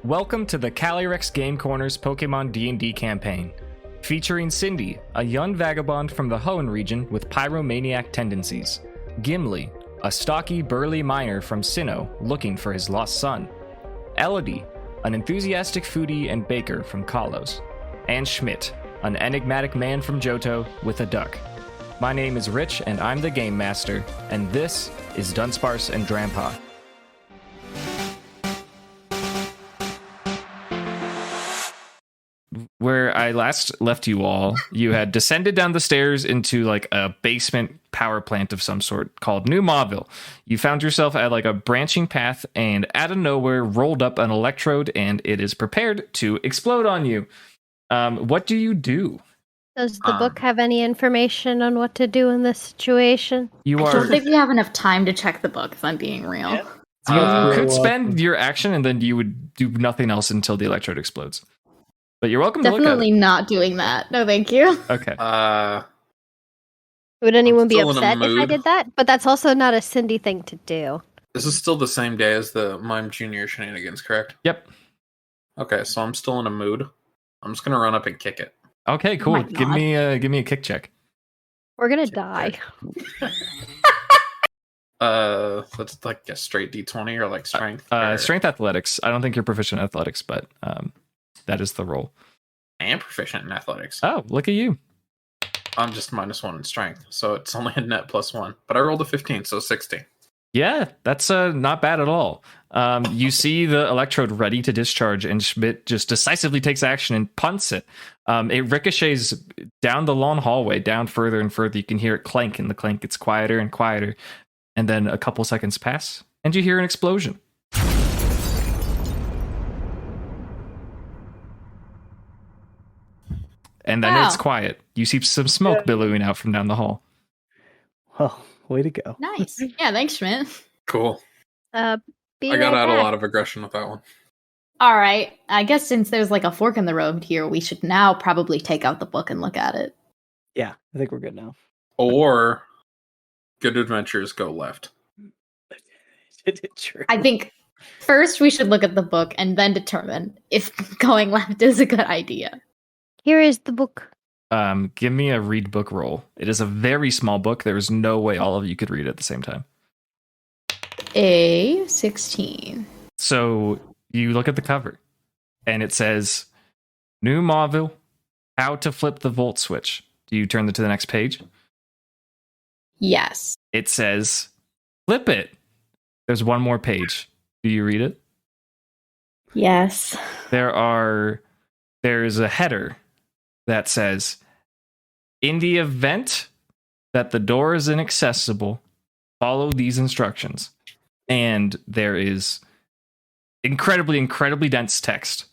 Welcome to the Calyrex Game Corner's Pokemon D&D campaign, featuring Cindy, a young vagabond from the Hoenn region with pyromaniac tendencies, Gimli, a stocky, burly miner from Sinnoh looking for his lost son, Elodie, an enthusiastic foodie and baker from Kalos, and Schmidt, an enigmatic man from Johto with a duck. My name is Rich, and I'm the Game Master, and this is Dunsparce and Drampa. Where I last left you all, you had descended down the stairs into like a basement power plant of some sort called New Mauville. You found yourself at like a branching path and out of nowhere rolled up an electrode and it is prepared to explode on you. What do you do? Does the book have any information on what to do in this situation? I don't think we have enough time to check the book, if I'm being real. Yeah. You could spend your action and then you would do nothing else until the electrode explodes. But you're welcome to look at it. Definitely not doing that. No, thank you. Okay. Would anyone be upset if I did that? But that's also not a Cindy thing to do. This is still the same day as the Mime Junior shenanigans, correct? Yep. Okay, so I'm still in a mood. I'm just gonna run up and kick it. Okay, cool. Give me a kick check. We're gonna die. That's like a straight D20 or like strength. Strength athletics. I don't think you're proficient in athletics, but that is the roll. I am proficient in athletics. Oh, look at you. I'm just -1 in strength, so it's only a net +1. But I rolled a 15, so 16. Yeah, that's not bad at all. You see the electrode ready to discharge, and Schmidt just decisively takes action and punts it. It ricochets down the long hallway, down further and further. You can hear it clank, and the clank gets quieter and quieter. And then a couple seconds pass, and you hear an explosion. And then it's quiet. You see some smoke billowing out from down the hall. Well, way to go. Nice. Yeah, thanks, Schmidt. Cool. I got out a lot of aggression with that one. All right. I guess since there's like a fork in the road here, we should now probably take out the book and look at it. Yeah, I think we're good now. Or good adventures go left. True. I think first we should look at the book and then determine if going left is a good idea. Here is the book. Give me a read book roll. It is a very small book. There is no way all of you could read it at the same time. A 16. So you look at the cover, and it says, New Mauville, how to flip the volt switch. Do you turn to the next page? Yes. It says, flip it. There's one more page. Do you read it? Yes. There's a header that says, in the event that the door is inaccessible, follow these instructions. And there is incredibly, incredibly dense text.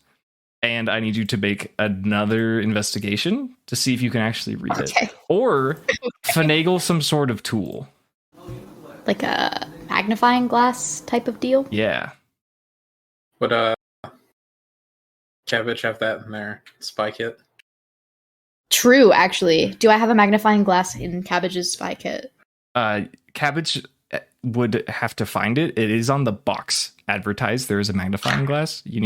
And I need you to make another investigation to see if you can actually read it. Or finagle some sort of tool. Like a magnifying glass type of deal? Yeah. Would Cabbage have that in their spy kit? True, actually. Do I have a magnifying glass in Cabbage's spy kit? Cabbage would have to find it. It is on the box advertised. There is a magnifying glass. You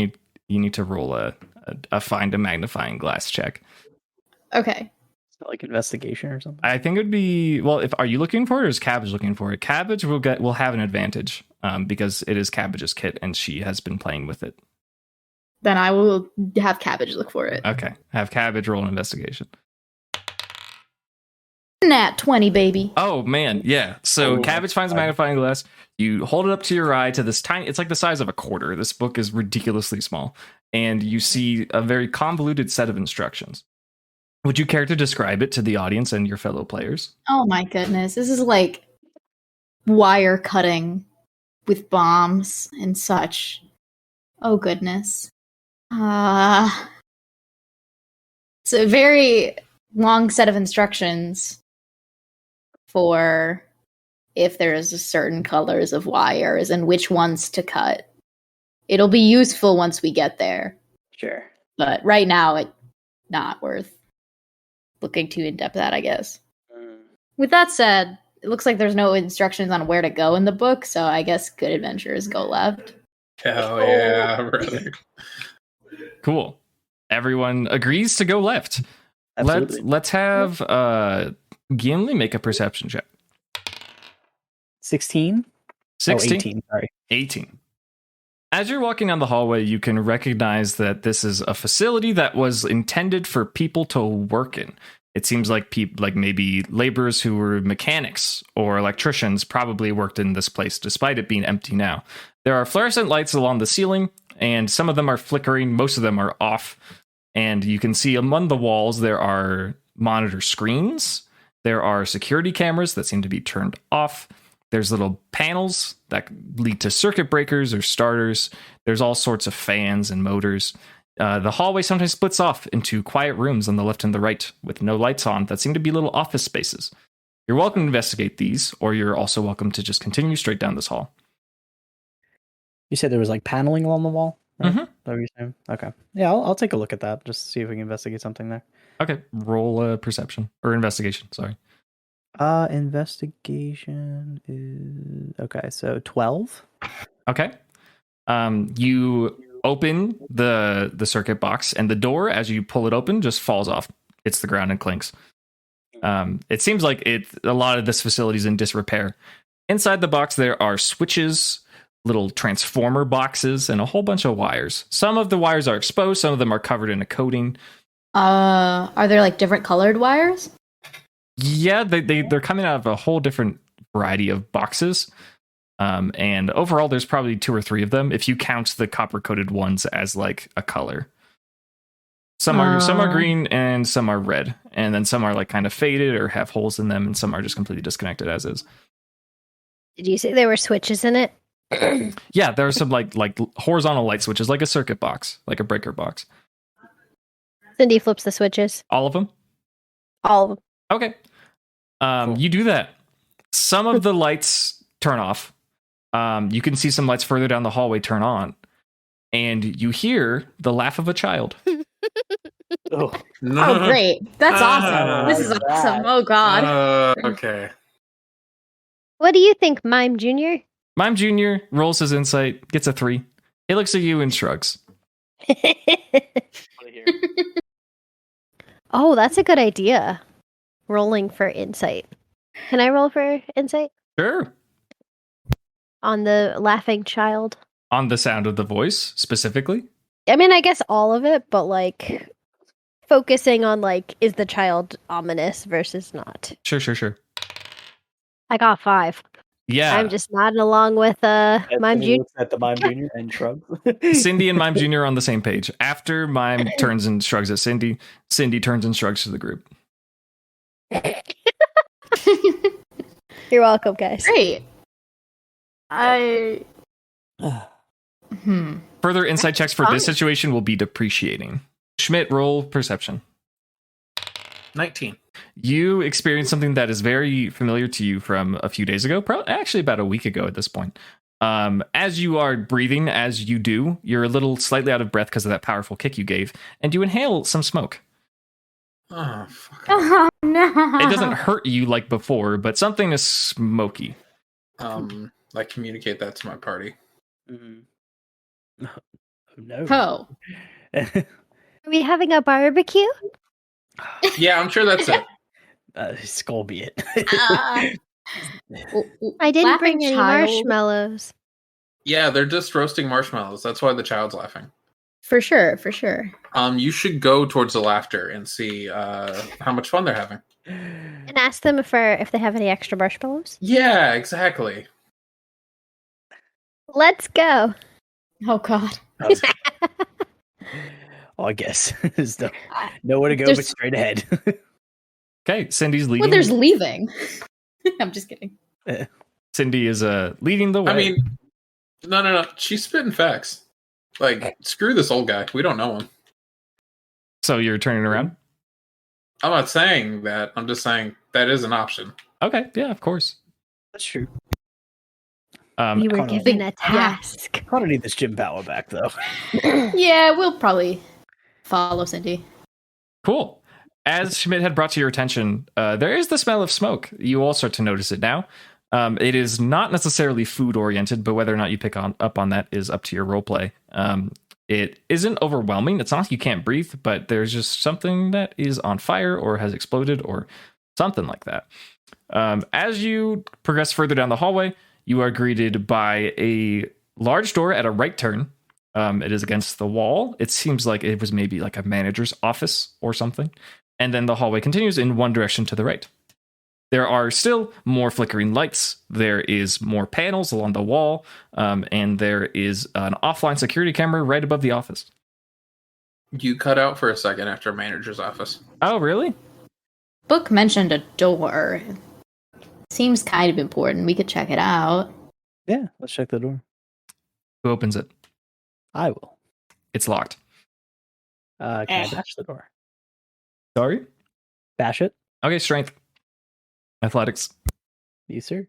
need to roll a find a magnifying glass check. Okay. Like investigation or something. I think it would be are you looking for it or is Cabbage looking for it? Cabbage will have an advantage because it is Cabbage's kit and she has been playing with it. Then I will have Cabbage look for it. Okay. Have Cabbage roll an investigation. Nat 20, baby. Oh, man. Yeah. So Cabbage finds a magnifying glass. You hold it up to your eye to this tiny... It's like the size of a quarter. This book is ridiculously small. And you see a very convoluted set of instructions. Would you care to describe it to the audience and your fellow players? Oh, my goodness. This is like wire cutting with bombs and such. Oh, goodness. It's a very long set of instructions for if there is a certain colors of wires and which ones to cut. It'll be useful once we get there. Sure. But right now, it's not worth looking too in-depth at, I guess. With that said, it looks like there's no instructions on where to go in the book, so I guess good adventures go left. Hell yeah, brother. Cool. Everyone agrees to go left. Absolutely. Let's have Gimli make a perception check. 16? 16? 18, sorry. 18. As you're walking down the hallway, you can recognize that this is a facility that was intended for people to work in. It seems like maybe laborers who were mechanics or electricians probably worked in this place, despite it being empty now. There are fluorescent lights along the ceiling, and some of them are flickering. Most of them are off. And you can see among the walls, there are monitor screens. There are security cameras that seem to be turned off. There's little panels that lead to circuit breakers or starters. There's all sorts of fans and motors. The hallway sometimes splits off into quiet rooms on the left and the right with no lights on that seem to be little office spaces. You're welcome to investigate these, or you're also welcome to just continue straight down this hall. You said there was like paneling along the wall? Right? Mhm. Is that what you're saying? Okay. Yeah, I'll take a look at that. Just see if we can investigate something there. Okay, roll a perception or investigation. Sorry. Investigation is okay. So 12. Okay. You open the circuit box, and the door, as you pull it open, just falls off. Hits the ground and clinks. It seems like a lot of this facility is in disrepair. Inside the box, there are switches, little transformer boxes, and a whole bunch of wires. Some of the wires are exposed. Some of them are covered in a coating. Are there like different colored wires? Yeah, they're coming out of a whole different variety of boxes. And overall, there's probably 2 or 3 of them, if you count the copper-coated ones as like a color. Some are green and some are red, and then some are like kind of faded or have holes in them, and some are just completely disconnected as is. Did you say there were switches in it? Yeah, there are some like horizontal light switches, like a circuit box, like a breaker box. Cindy flips the switches. All of them? All of them. Okay. Cool. You do that. Some of the lights turn off. You can see some lights further down the hallway turn on. And you hear the laugh of a child. Oh, Oh, great. That's awesome. This is awesome. Oh, God. Okay. What do you think, Mime Jr.? Mime Jr. rolls his insight, gets a 3. He looks at you and shrugs. Oh, that's a good idea. Rolling for insight. Can I roll for insight? Sure. On the laughing child? On the sound of the voice, specifically? I mean, I guess all of it, but like focusing on like, is the child ominous versus not? Sure. I got 5. Yeah. I'm just nodding along with Mime Jr. looks at the Mime Jr. and shrugs. Cindy and Mime Jr. are on the same page. After Mime turns and shrugs at Cindy, Cindy turns and shrugs to the group. You're welcome, guys. Great. Further insight checks for this situation will be depreciating. Schmidt, roll perception. 19. You experience something that is very familiar to you from a few days ago, actually about a week ago at this point. As you are breathing, as you do, you're a little slightly out of breath because of that powerful kick you gave, and you inhale some smoke. Oh, fuck. Oh, no. It doesn't hurt you like before, but something is smoky. Like, communicate that to my party. Mm-hmm. No. Oh. Are we having a barbecue? Yeah, I'm sure that's it. Skull be it. I didn't Laughing bring any child. marshmallows. Yeah, they're just roasting marshmallows. That's why the child's laughing. For sure, for sure. You should go towards the laughter and see how much fun they're having. And ask them if they have any extra marshmallows. Yeah, exactly. Let's go. Oh, God. I guess there's nowhere to go but straight ahead. Okay, Cindy's leading. Well, there's leaving. I'm just kidding. Cindy is leading the way. I mean, no. She's spitting facts. Like, screw this old guy. We don't know him. So you're turning around? I'm not saying that. I'm just saying that is an option. Okay, yeah, of course. That's true. You were Connor. given a task. I don't need this gym power back, though. Yeah, we'll probably follow Cindy. Cool. As Schmidt had brought to your attention, there is the smell of smoke. You all start to notice it now. It is not necessarily food oriented, but whether or not you pick up on that is up to your roleplay. It isn't overwhelming. It's not like you can't breathe, but there's just something that is on fire or has exploded or something like that. As you progress further down the hallway, you are greeted by a large door at a right turn. It is against the wall. It seems like it was maybe like a manager's office or something. And then the hallway continues in one direction to the right. There are still more flickering lights. There is more panels along the wall. And there is an offline security camera right above the office. You cut out for a second after manager's office. Oh, really? Book mentioned a door. Seems kind of important. We could check it out. Yeah, let's check the door. Who opens it? I will. It's locked. Can I bash the door? Sorry? Bash it? Okay, strength. Athletics. You, sir?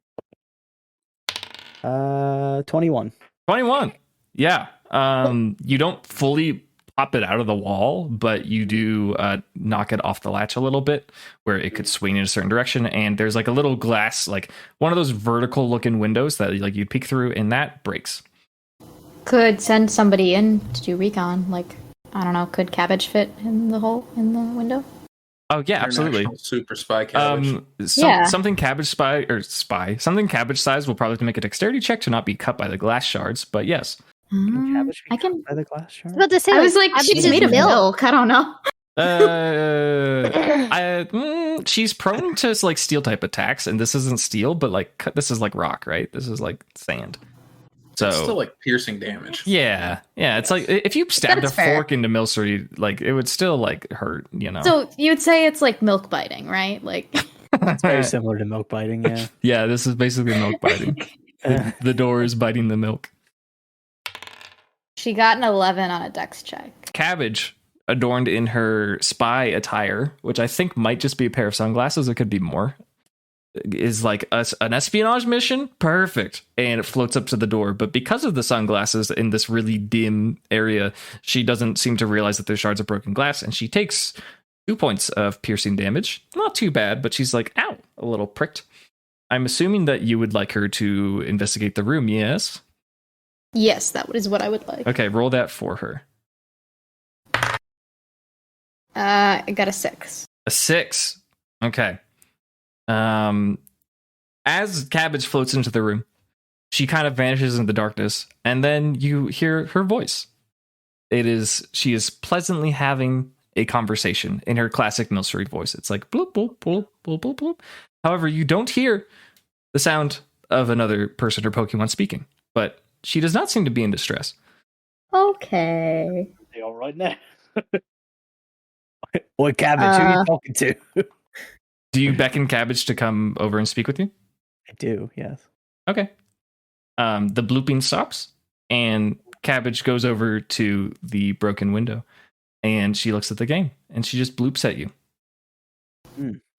21. 21. Yeah. You don't fully pop it out of the wall, but you do knock it off the latch a little bit where it could swing in a certain direction. And there's like a little glass, like one of those vertical looking windows that like you peek through, and that breaks. Could send somebody in to do recon. Like, I don't know, could cabbage fit in the hole in the window? Oh yeah, absolutely. International super spy cabbage. Something something cabbage size will probably have to make a dexterity check to not be cut by the glass shards, but yes. Can cabbage be I can. cut by the glass shard? I was about to say, I was like, cabbage she's is made of milk. I don't know. She's prone to like steel type attacks, and this isn't steel, but like this is like rock, right? This is like sand. So It's still like piercing damage. yeah, it's like if you stabbed a That's fair. fork into Milcery, like it would still like hurt, you know. So you would say it's like milk biting, right? Like, It's very similar to milk biting, yeah. Yeah, this is basically milk biting. The door is biting the milk. she got an 11 on a dex check. Cabbage, adorned in her spy attire, which I think might just be a pair of sunglasses. It could be more. Is like an espionage mission. Perfect. And it floats up to the door. But because of the sunglasses in this really dim area, she doesn't seem to realize that there's shards of broken glass. And she takes 2 points of piercing damage. Not too bad, but she's like, ow, a little pricked. I'm assuming that you would like her to investigate the room, yes? Yes, that is what I would like. Okay, roll that for her. I got a 6. A 6. Okay. As Cabbage floats into the room, she kind of vanishes in the darkness, and then you hear her voice. She is pleasantly having a conversation in her classic Milcery voice. It's like bloop, bloop, bloop, bloop, bloop, bloop. However, you don't hear the sound of another person or Pokemon speaking, but she does not seem to be in distress. Okay. They all right now? What Cabbage? Who are you talking to? Do you beckon Cabbage to come over and speak with you? I do, yes. Okay. The blooping stops, and Cabbage goes over to the broken window, and she looks at the game, and she just bloops at you.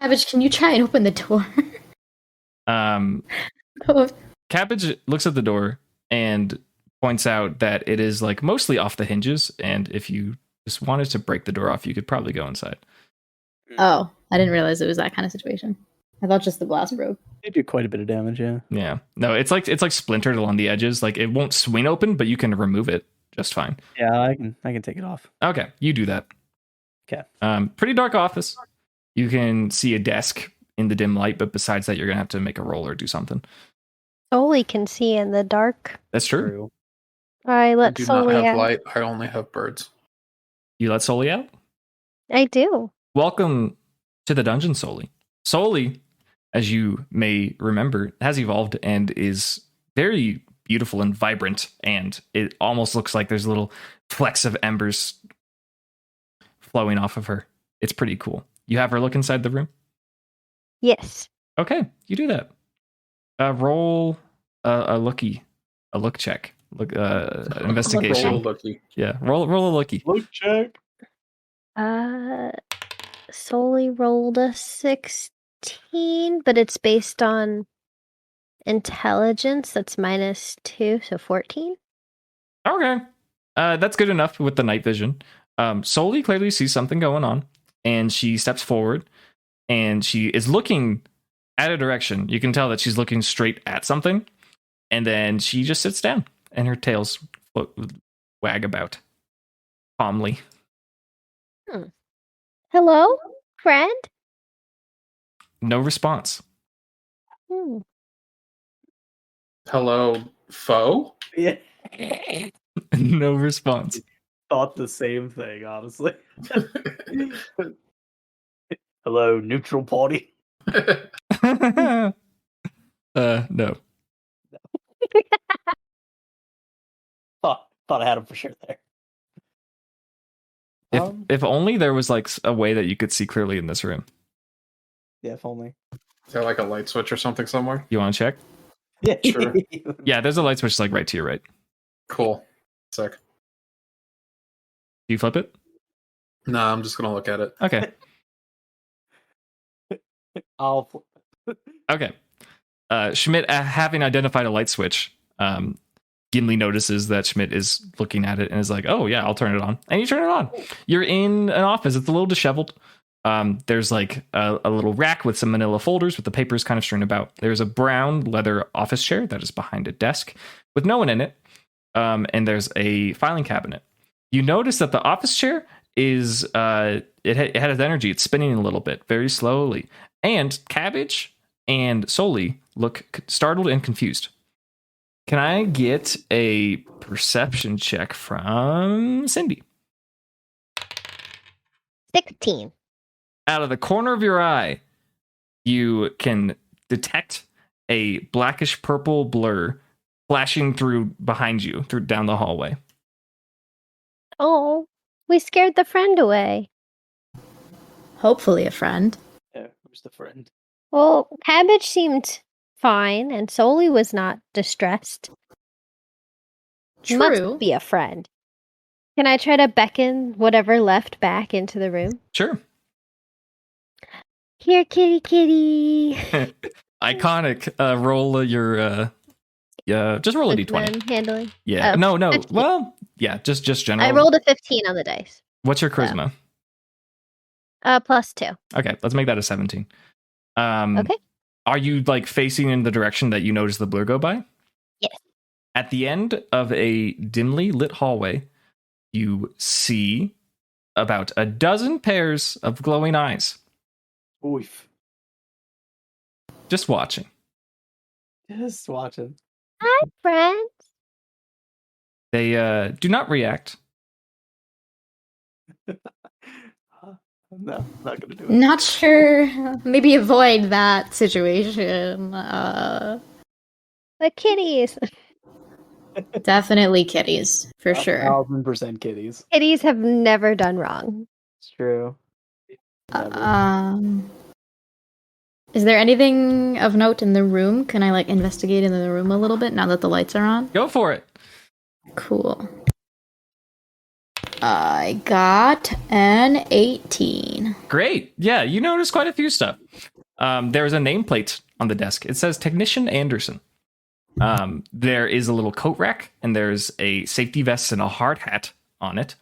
Cabbage, can you try and open the door? Cabbage looks at the door and points out that it is like mostly off the hinges, and if you just wanted to break the door off, you could probably go inside. Oh, I didn't realize it was that kind of situation. I thought just the glass broke. They do quite a bit of damage, yeah. Yeah. No, it's like splintered along the edges. Like it won't swing open, but you can remove it just fine. Yeah, I can take it off. Okay, you do that. Okay. Pretty dark office. You can see a desk in the dim light, but besides that, you're gonna have to make a roll or do something. Soli can see in the dark. That's true. All right, I let do Soli not have out. light. I only have birds. You let Soli out? I do. Welcome to the dungeon, Soli. Soli, as you may remember, has evolved and is very beautiful and vibrant, and it almost looks like there's little flecks of embers flowing off of her. It's pretty cool. You have her look inside the room? Yes. Okay, you do that. Roll a look check. Investigation. Roll a looky. Yeah, roll a looky. Look check. Soli rolled a 16, but it's based on intelligence. That's -2, so 14. Okay. That's good enough with the night vision. Soli clearly sees something going on, and she steps forward, and she is looking at a direction. You can tell that she's looking straight at something, and then she just sits down, and her tails wag about calmly. Hello, friend? No response. Hello, foe? Yeah. No response. Thought the same thing, honestly. Hello, neutral party. No. Thought I had him for sure there. If only there was like a way that you could see clearly in this room. Yeah, if only. Is there like a light switch or something somewhere? You want to check? Yeah, Sure. Yeah, there's a light switch like right to your right. Cool. Sick. Do you flip it? No, I'm just gonna look at it. Okay. I'll. Okay. Schmidt, having identified a light switch, Gimli notices that Schmidt is looking at it and is like, oh, yeah, I'll turn it on. And you turn it on. You're in an office. It's a little disheveled. There's like a little rack with some manila folders with the papers kind of strewn about. There's a brown leather office chair that is behind a desk with no one in it. And there's a filing cabinet. You notice that the office chair is, it has energy. It's spinning a little bit, very slowly. And Cabbage and Soli look startled and confused. Can I get a perception check from Cindy? 16. Out of the corner of your eye, you can detect a blackish purple blur flashing through behind you, through down the hallway. Oh, we scared the friend away. Hopefully a friend. Yeah, who's the friend? Well, Cabbage seemed fine, and Soli was not distressed. True. Must be a friend. Can I try to beckon whatever left back into the room? Sure. Here, kitty, kitty. Iconic. Roll your just roll a d20. Bookman handling. Yeah. Oh, No. 15. Well, yeah, just general. I rolled a 15 on the dice. What's your charisma? +2. Okay, let's make that a 17. Okay. Are you like facing in the direction that you notice the blur go by? Yes. At the end of a dimly lit hallway, you see about a dozen pairs of glowing eyes. Oof. Just watching. Just watching. Hi, friend. They do not react. No, not gonna do it. Not sure. Maybe avoid that situation. The kitties. Definitely kitties, for sure. 1000% kitties. Kitties have never done wrong. It's true. Is there anything of note in the room? Can I like investigate in the room a little bit now that the lights are on? Go for it. Cool. I got an 18. Great. Yeah, you notice quite a few stuff. There's a nameplate on the desk. It says Technician Anderson. There is a little coat rack, and there's a safety vest and a hard hat on it.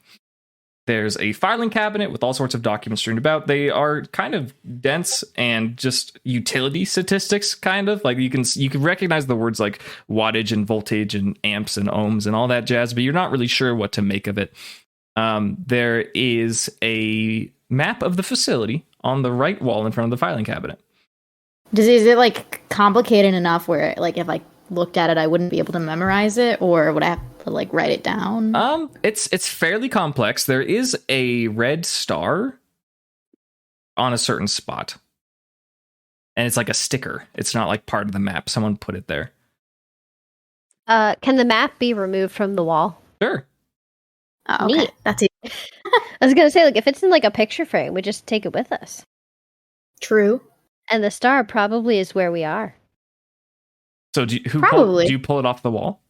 There's a filing cabinet with all sorts of documents strewn about. They are kind of dense and just utility statistics, kind of like you can recognize the words like wattage and voltage and amps and ohms and all that jazz, but you're not really sure what to make of it. There is a map of the facility on the right wall in front of the filing cabinet. Is it like complicated enough where like if I looked at it I wouldn't be able to memorize it, or would I have to like write it down? It's fairly complex. There is a red star on a certain spot. And it's like a sticker. It's not like part of the map. Someone put it there. Can the map be removed from the wall? Sure. Oh, okay. Neat. That's it. I was gonna say, like, if it's in like a picture frame, we just take it with us. True. And the star probably is where we are. So do you pull it off the wall?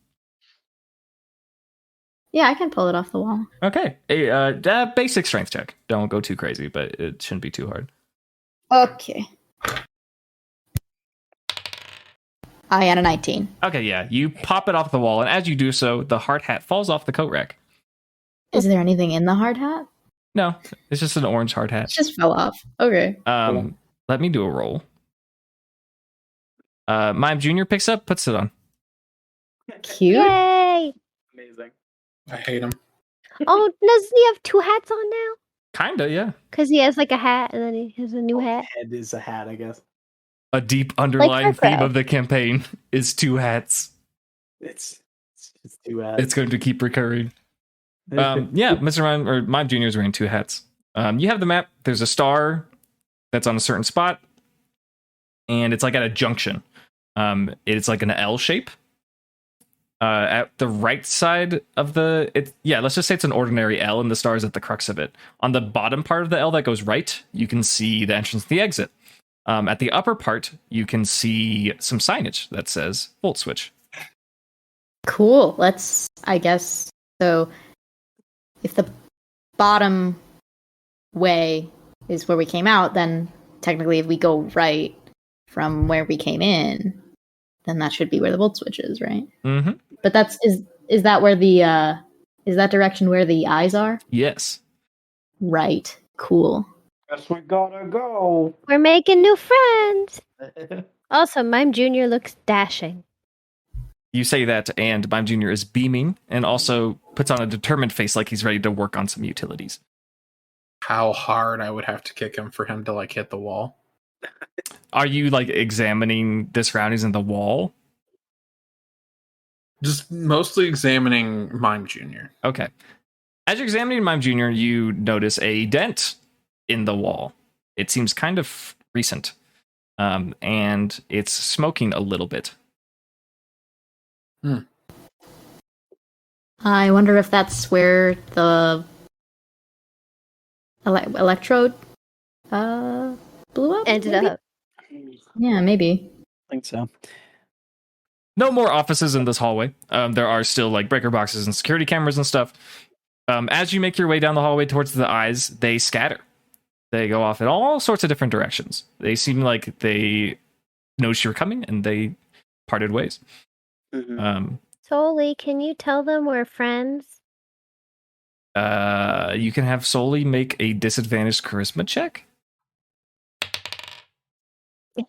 Yeah, I can pull it off the wall. Okay. A basic strength check. Don't go too crazy, but it shouldn't be too hard. Okay. I had a 19. Okay, yeah. You pop it off the wall, and as you do so, the hard hat falls off the coat rack. Is there anything in the hard hat? No, it's just an orange hard hat. It just fell off. Okay. Let me do a roll. Mime Jr. picks up, puts it on. Cute. Yay! Amazing. I hate him. Oh, doesn't he have 2 hats on now? Kinda, yeah. Because he has like a hat and then he has a new hat. Head is a hat, I guess. A deep underlying Furfro. theme of the campaign is 2 hats. It's just 2 hats. It's going to keep recurring. Yeah, Mr. Mime or Mime Jr. is wearing 2 hats. You have the map. There's a star that's on a certain spot, and it's like at a junction. It's like an L shape. At the right side of let's just say it's an ordinary L, and the star is at the crux of it. On the bottom part of the L that goes right, you can see the entrance to the exit. At the upper part, you can see some signage that says Volt Switch. Cool. Let's, I guess, so if the bottom way is where we came out, then technically if we go right from where we came in, then that should be where the Volt Switch is, right? Mm-hmm. But is that where the, is that direction where the eyes are? Yes. Right. Cool. Guess we gotta go. We're making new friends. Also, Mime Jr. looks dashing. You say that, and Mime Jr. is beaming and also puts on a determined face like he's ready to work on some utilities. How hard I would have to kick him for him to like hit the wall. Are you like examining the surroundings in the wall? Just mostly examining Mime Jr. Okay. As you're examining Mime Jr., you notice a dent in the wall. It seems kind of recent. And it's smoking a little bit. I wonder if that's where the electrode blew up? Ended maybe? up. Yeah, maybe. I think so. No more offices in this hallway. There are still like breaker boxes and security cameras and stuff. As you make your way down the hallway towards the eyes, they scatter. They go off in all sorts of different directions. They seem like they noticed you were coming and they parted ways. Solely, can you tell them we're friends? You can have Solely make a disadvantaged charisma check.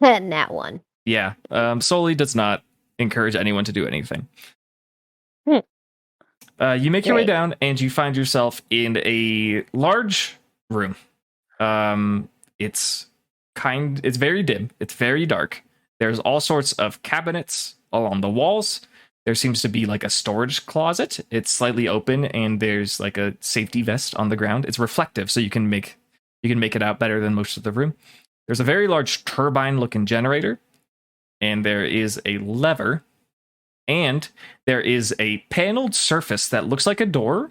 Nat 1. Yeah, Solely does not encourage anyone to do anything. You make your way Great. down and you find yourself in a large room. It's very dim. It's very dark. There's all sorts of cabinets along the walls. There seems to be like a storage closet. It's slightly open and there's like a safety vest on the ground. It's reflective, so you can make it out better than most of the room. There's a very large turbine-looking generator, and there is a lever, and there is a paneled surface that looks like a door,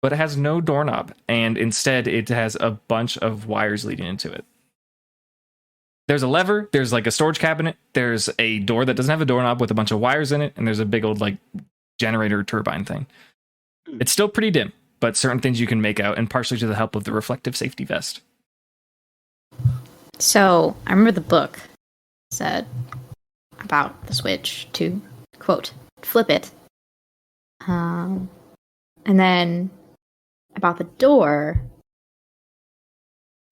but it has no doorknob, and instead it has a bunch of wires leading into it. There's a lever, there's like a storage cabinet, there's a door that doesn't have a doorknob with a bunch of wires in it, and there's a big old like generator turbine thing. It's still pretty dim, but certain things you can make out, and partially to the help of the reflective safety vest. So, I remember the book said about the Switch to, quote, flip it. And then about the door,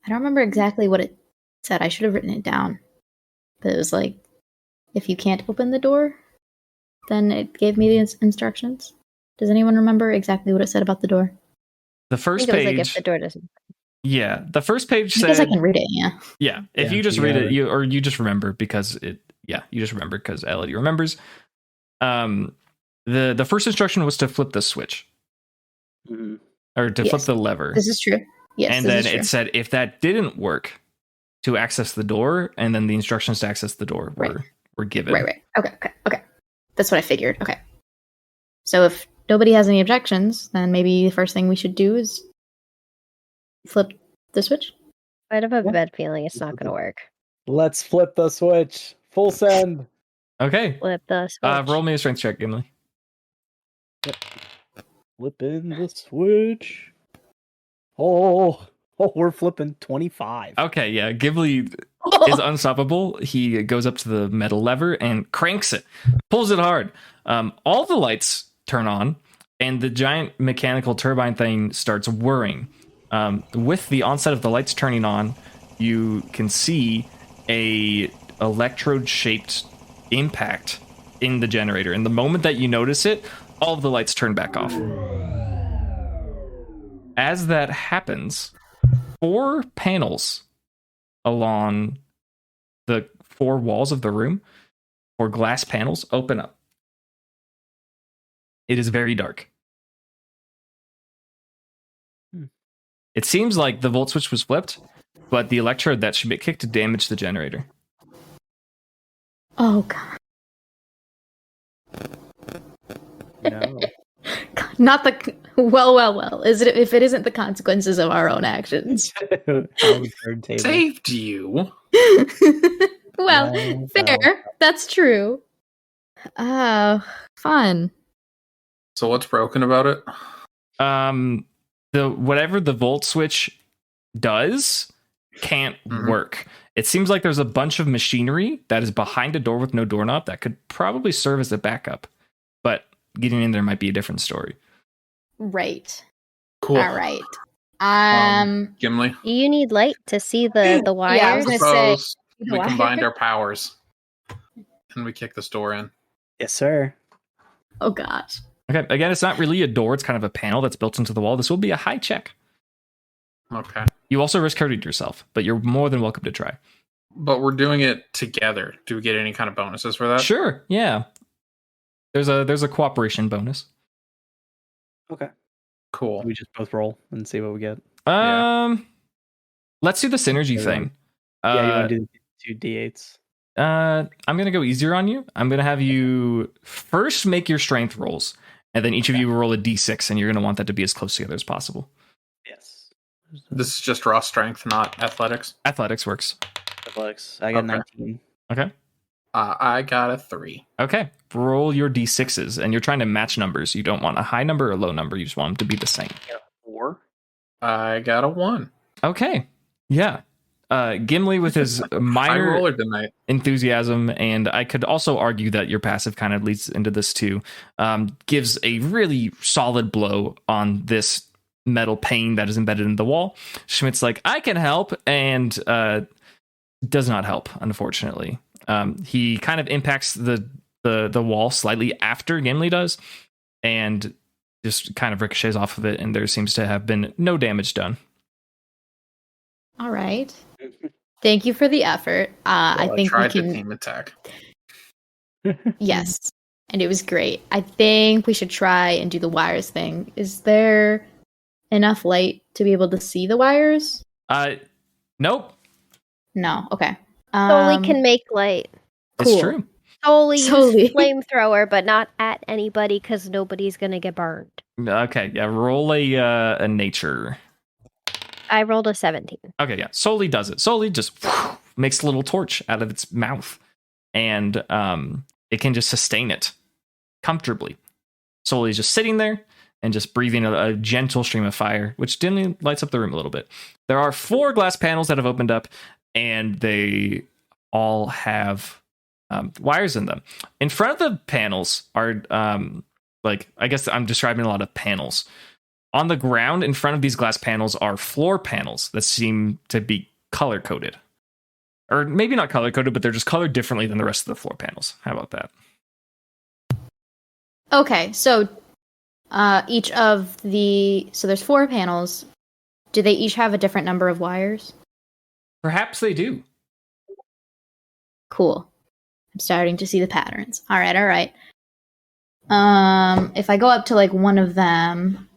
I don't remember exactly what it said. I should have written it down. But it was like, if you can't open the door, then it gave me the instructions. Does anyone remember exactly what it said about the door? The first I think it was page... like if the door doesn't. Yeah, the first page said... I guess I can read it, yeah. Yeah, if you just read it, you just remember because it... Yeah, you just remember because Elodie remembers. The first instruction was to flip the switch. Or to flip the lever. This is true. Yes, and then it said if that didn't work, to access the door, and then the instructions to access the door were given. Right. Okay. That's what I figured. Okay. So if nobody has any objections, then maybe the first thing we should do is flip the switch. I have a bad feeling it's not going to work. Let's flip the switch. Full send. Okay. Flip the switch. Roll me a strength check, Gimli. Flipping the switch. Oh, we're flipping 25. Okay, yeah. Gimli is unstoppable. He goes up to the metal lever and cranks it, pulls it hard. All the lights turn on, and the giant mechanical turbine thing starts whirring. With the onset of the lights turning on, you can see a electrode-shaped impact in the generator. And the moment that you notice it, all of the lights turn back off. As that happens, 4 panels along the 4 walls of the room, 4 glass panels, open up. It is very dark. It seems like the volt switch was flipped, but the electrode that should be kicked to damage the generator. Oh god. No. God, not the well. Is it if it isn't the consequences of our own actions? Saved you. Well, No, fair. no. That's true. Fun. So what's broken about it? The whatever the volt switch does can't work. It seems like there's a bunch of machinery that is behind a door with no doorknob that could probably serve as a backup, but getting in there might be a different story. Right. Cool. All right. Gimli. You need light to see the wires. Yeah, I was gonna say Suppose the we wire. combined our powers and we kick this door in. Yes, sir. Oh gosh. Okay, again, it's not really a door, it's kind of a panel that's built into the wall. This will be a high check. Okay. You also risk hurting yourself, but you're more than welcome to try. But we're doing it together. Do we get any kind of bonuses for that? Sure, yeah. There's a cooperation bonus. Okay. Cool. We just both roll and see what we get. Let's do the synergy Yeah. thing. Yeah, you want to do 2 d8s? I'm gonna go easier on you. I'm gonna have you first make your strength rolls, and then each of you roll a d6, and you're gonna want that to be as close together as possible. Yes. This is just raw strength, not athletics. Athletics works. Athletics. I got Okay. 19. Okay. I got a 3. Okay. Roll your d6s, and you're trying to match numbers. You don't want a high number or a low number. You just want them to be the same. I got a 4. I got a 1. Okay. Yeah. Gimli with his High minor roller tonight. enthusiasm, and I could also argue that your passive kind of leads into this too, gives a really solid blow on this metal pane that is embedded in the wall. Schmidt's like, I can help, and does not help, unfortunately. He kind of impacts the wall slightly after Gimli does, and just kind of ricochets off of it, and there seems to have been no damage done. All right. Thank you for the effort. I think we tried the can. team attack. Yes, and it was great. I think we should try and do the wires thing. Is there enough light to be able to see the wires? Nope. No. Okay. Solely can make light. That's Cool. true. Solely Solely. use flamethrower, but not at anybody because nobody's gonna get burned. Okay, yeah, roll a nature. I rolled a 17. Okay, yeah. Soli does it. Soli just makes a little torch out of its mouth, and it can just sustain it comfortably. Soli is just sitting there and just breathing a gentle stream of fire, which dimly lights up the room a little bit. There are 4 glass panels that have opened up, and they all have wires in them. In front of the panels are I guess I'm describing a lot of panels. On the ground in front of these glass panels are floor panels that seem to be color coded. Or maybe not color coded, but they're just colored differently than the rest of the floor panels. How about that? Okay, so each of so there's 4 panels. Do they each have a different number of wires? Perhaps they do. Cool. I'm starting to see the patterns. All right. If I go up to one of them,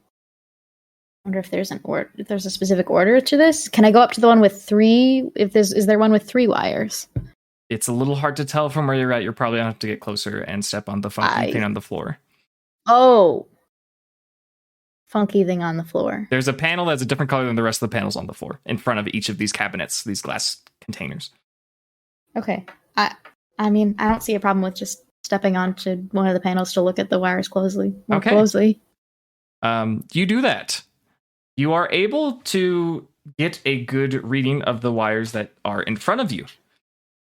I wonder if there's if there's a specific order to this. Can I go up to the one with 3? Is there one with 3 wires? It's a little hard to tell from where you're at. You're probably gonna have to get closer and step on the funky thing on the floor. Oh, funky thing on the floor. There's a panel that's a different color than the rest of the panels on the floor in front of each of these cabinets, these glass containers. Okay. I mean, I don't see a problem with just stepping onto one of the panels to look at the wires more closely. You do that. You are able to get a good reading of the wires that are in front of you.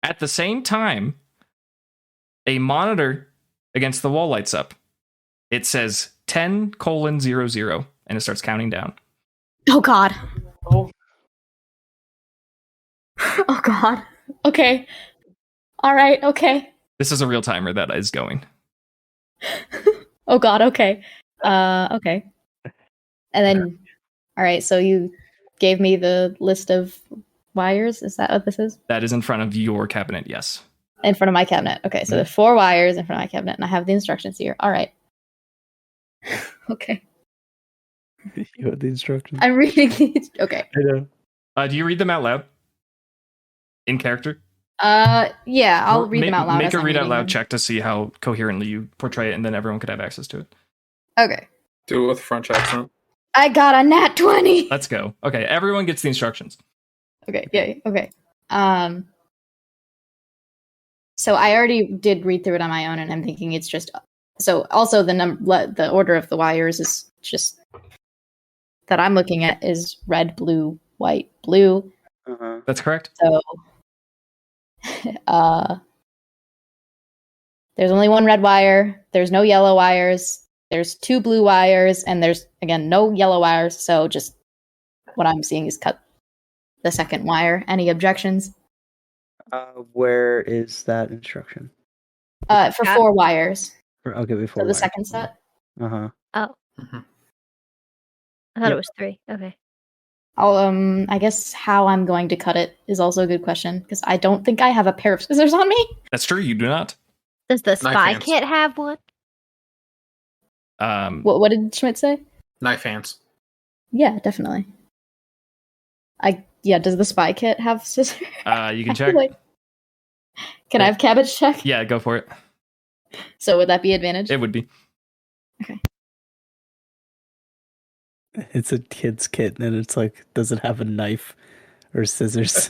At the same time, a monitor against the wall lights up. It says 10:00, and it starts counting down. Oh, God. Oh, God. Okay. All right. Okay. This is a real timer that is going. Oh God. Okay. Okay. And then, all right. So you gave me the list of wires. Is that what this is? That is in front of your cabinet, yes. In front of my cabinet. Okay. So there's 4 wires in front of my cabinet, and I have the instructions here. All right. Okay. You have the instructions. I'm reading these. Okay. I know. Do you read them out loud? In character? Yeah, I'll Or read them out loud. Make as a I'm read out reading loud them. check to see how coherently you portray it, and then everyone could have access to it. Okay. Do it with a French accent. I got a nat 20. Let's go. Okay, everyone gets the instructions. Okay. Yay. Okay. So I already did read through it on my own, and I'm thinking it's just. So also the order of the wires is just that I'm looking at is red, blue, white, blue. Uh-huh. That's correct. So, there's only 1 red wire. There's no yellow wires. There's 2 blue wires, and there's again no yellow wires. So just what I'm seeing is cut the second wire. Any objections? Where is that instruction? For 4 wires. Okay, before So the second set. Uh-huh. Oh, Mhm. I thought it was 3. Okay. I'll I guess how I'm going to cut it is also a good question because I don't think I have a pair of scissors on me. That's true, you do not. Does the spy hands. kit have one? What did Schmidt say? Knife hands. Yeah, definitely. Does the spy kit have scissors? You can check. Like, can I have cabbage check? Yeah, go for it. So would that be advantage? It would be. It's a kid's kit, and it's like, does it have a knife or scissors?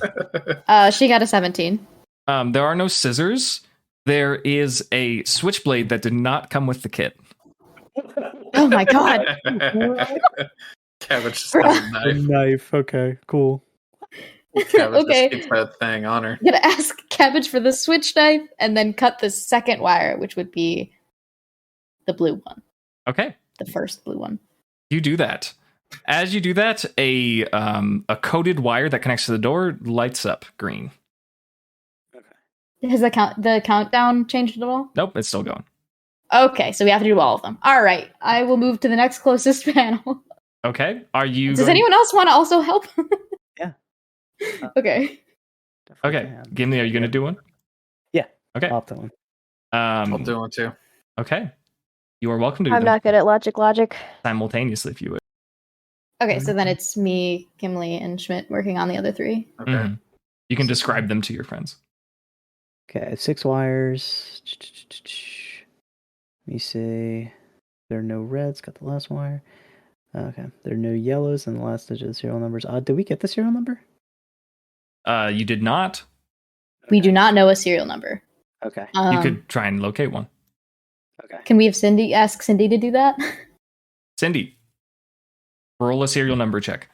She got a 17. There are no scissors. There is a switchblade that did not come with the kit. Oh my God. Cabbage just has a A knife. knife. Okay, cool. Cabbage Okay. just keeps that thing on her. I'm gonna ask Cabbage for the switch knife and then cut the second wire, which would be the blue one, Okay, the first blue one. you do that. As you do that, a coated wire that connects to the door lights up green. Has the countdown changed at all? Nope, it's still going. Okay, so we have to do all of them. All right, I will move to the next closest panel. Okay, are you? Does going- anyone else want to also help? Yeah. Okay. Definitely Okay, can. Gimli, are you going to do one? Yeah. Okay. I'll have that one. I'll do one too. Okay. You are welcome to do I'm them not good at logic. simultaneously if you would. Okay, so then it's me, Gimli, and Schmidt working on the other 3. Okay. Mhm. You can describe them to your friends. Okay, 6 wires. Let me see. There are no reds. Got the last wire. Okay. There are no yellows, and the last digit of serial numbers. Did we get the serial number? You did not. We do not know a serial number. Okay. You could try and locate one. Okay. Can we have Cindy ask Cindy to do that? Cindy, roll a serial number check.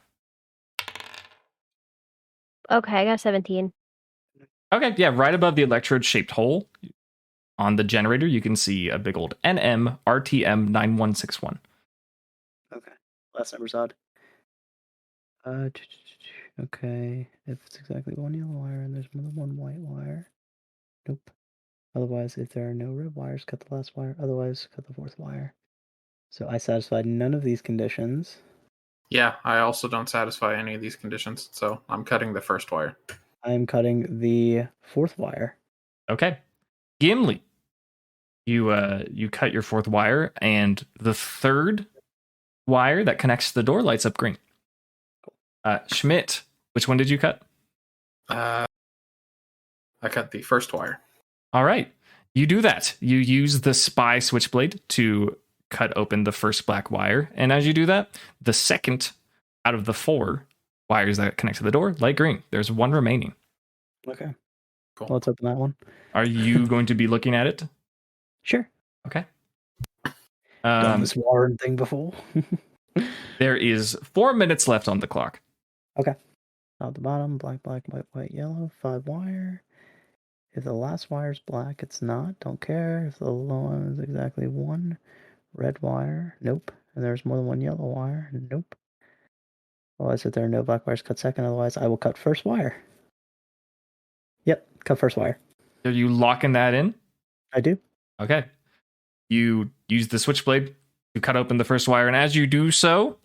Okay, I got 17. Okay, yeah, right above the electrode-shaped hole on the generator, you can see a big old NM RTM 9161. Okay. Last number's odd. Okay. If it's exactly 1 yellow wire and there's more than 1 white wire. Nope. Otherwise, if there are no red wires, cut the last wire. Otherwise, cut the 4th wire. So I satisfied none of these conditions. Yeah, I also don't satisfy any of these conditions, so I'm cutting the first wire. I am cutting the 4th wire. Okay. Gimli, you cut your 4th wire, and the 3rd wire that connects to the door lights up green. Schmidt, which one did you cut? I cut the first wire. All right. You do that. You use the spy switchblade to cut open the first black wire. And as you do that, the second out of the 4 wires that connect to the door light green. There's 1 remaining. Okay. Cool. Let's open that one. Are you going to be looking at it? Sure. Okay. Done this Warren thing before. There is 4 minutes left on the clock. Okay. At the bottom, black, white, white, yellow, 5 wire. If the last wire is black, it's not. Don't care. If the low one is exactly 1 red wire, nope. And there's more than 1 yellow wire, nope. Otherwise, if there are no black wires, cut second. Otherwise, I will cut first wire. Yep, cut first wire. Are you locking that in? I do. Okay. You use the switchblade to cut open the first wire, and as you do so,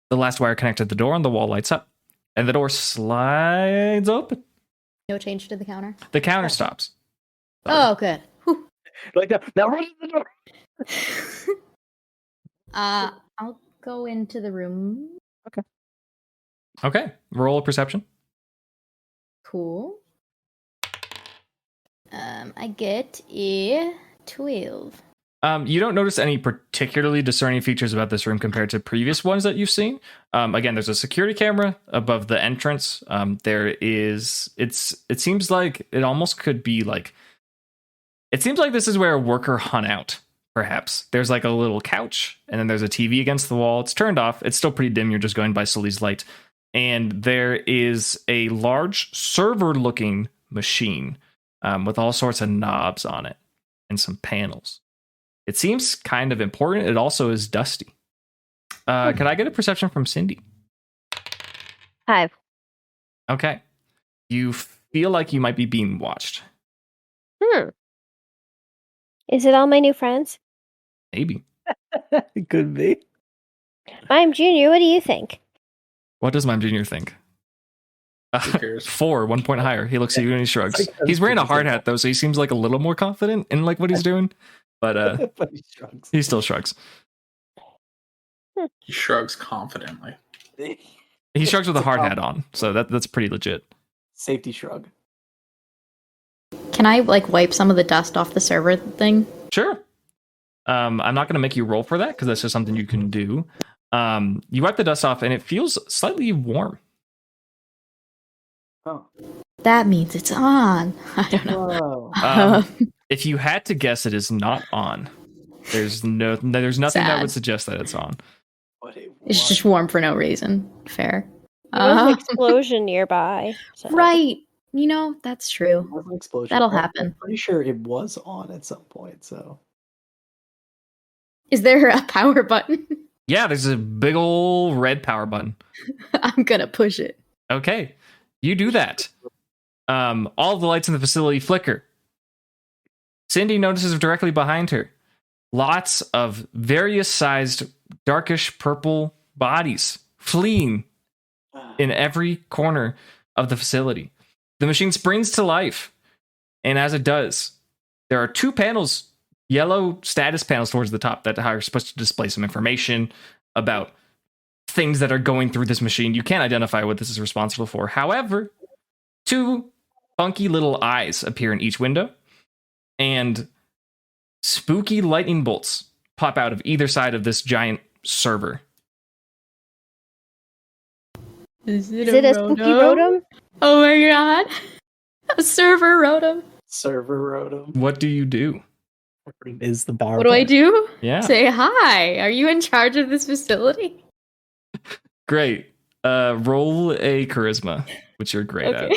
the last wire connected to the door and the wall lights up. And the door slides open. No change to the counter. The counter stops. Oh, good. Whew. Like that. Now run to the door. I'll go into the room. Okay. Roll a perception. Cool. I get a 12. You don't notice any particularly discerning features about this room compared to previous ones that you've seen. Again, there's a security camera above the entrance. It seems like it almost could be like, it seems like this is where a worker hung out, perhaps. There's like a little couch, and then there's a TV against the wall. It's turned off. It's still pretty dim. You're just going by Sully's light. And there is a large server-looking machine with all sorts of knobs on it and some panels. It seems kind of important. It also is dusty. Can I get a perception from Cindy? 5. Okay. You feel like you might be being watched. Is it all my new friends? Maybe. It could be. I'm Junior. What do you think? What does Mime Junior think? Who cares? 4, 1 point higher. He looks at you and he shrugs. Like, He's wearing a hard hat though, so he seems like a little more confident in like what he's doing. But But he shrugs. he still shrugs. He shrugs confidently. He shrugs with a hard hat on, so that's pretty legit. Safety shrug. Can I like wipe some of the dust off the server thing? Sure. I'm not going to make you roll for that because that's just something you can do. You wipe the dust off and it feels slightly warm. Oh. That means it's on. I don't know. Whoa. If you had to guess, it is not on. There's nothing that Sad. would suggest that it's on. What a It's just warm for no reason. Fair. There was an explosion nearby. So. Right. You know, that's true. It was an explosion. That'll I'm happen. pretty sure it was on at some point, so. Is there a power button? Yeah, there's a big old red power button. I'm gonna push it. Okay, you do that. All the lights in the facility flicker. Cindy notices directly behind her lots of various sized darkish purple bodies fleeing in every corner of the facility. The machine springs to life, and as it does, there are 2 panels, yellow status panels towards the top that are supposed to display some information about things that are going through this machine. You can't identify what this is responsible for. However, 2 funky little eyes appear in each window, and spooky lightning bolts pop out of either side of this giant server. Is Is it a spooky rotom? Oh my god. A server rotom. Server Rotom What do you do? is the power. What do I plant. do? Yeah, Say hi. Are you in charge of this facility? great. Roll a charisma, which you're great at.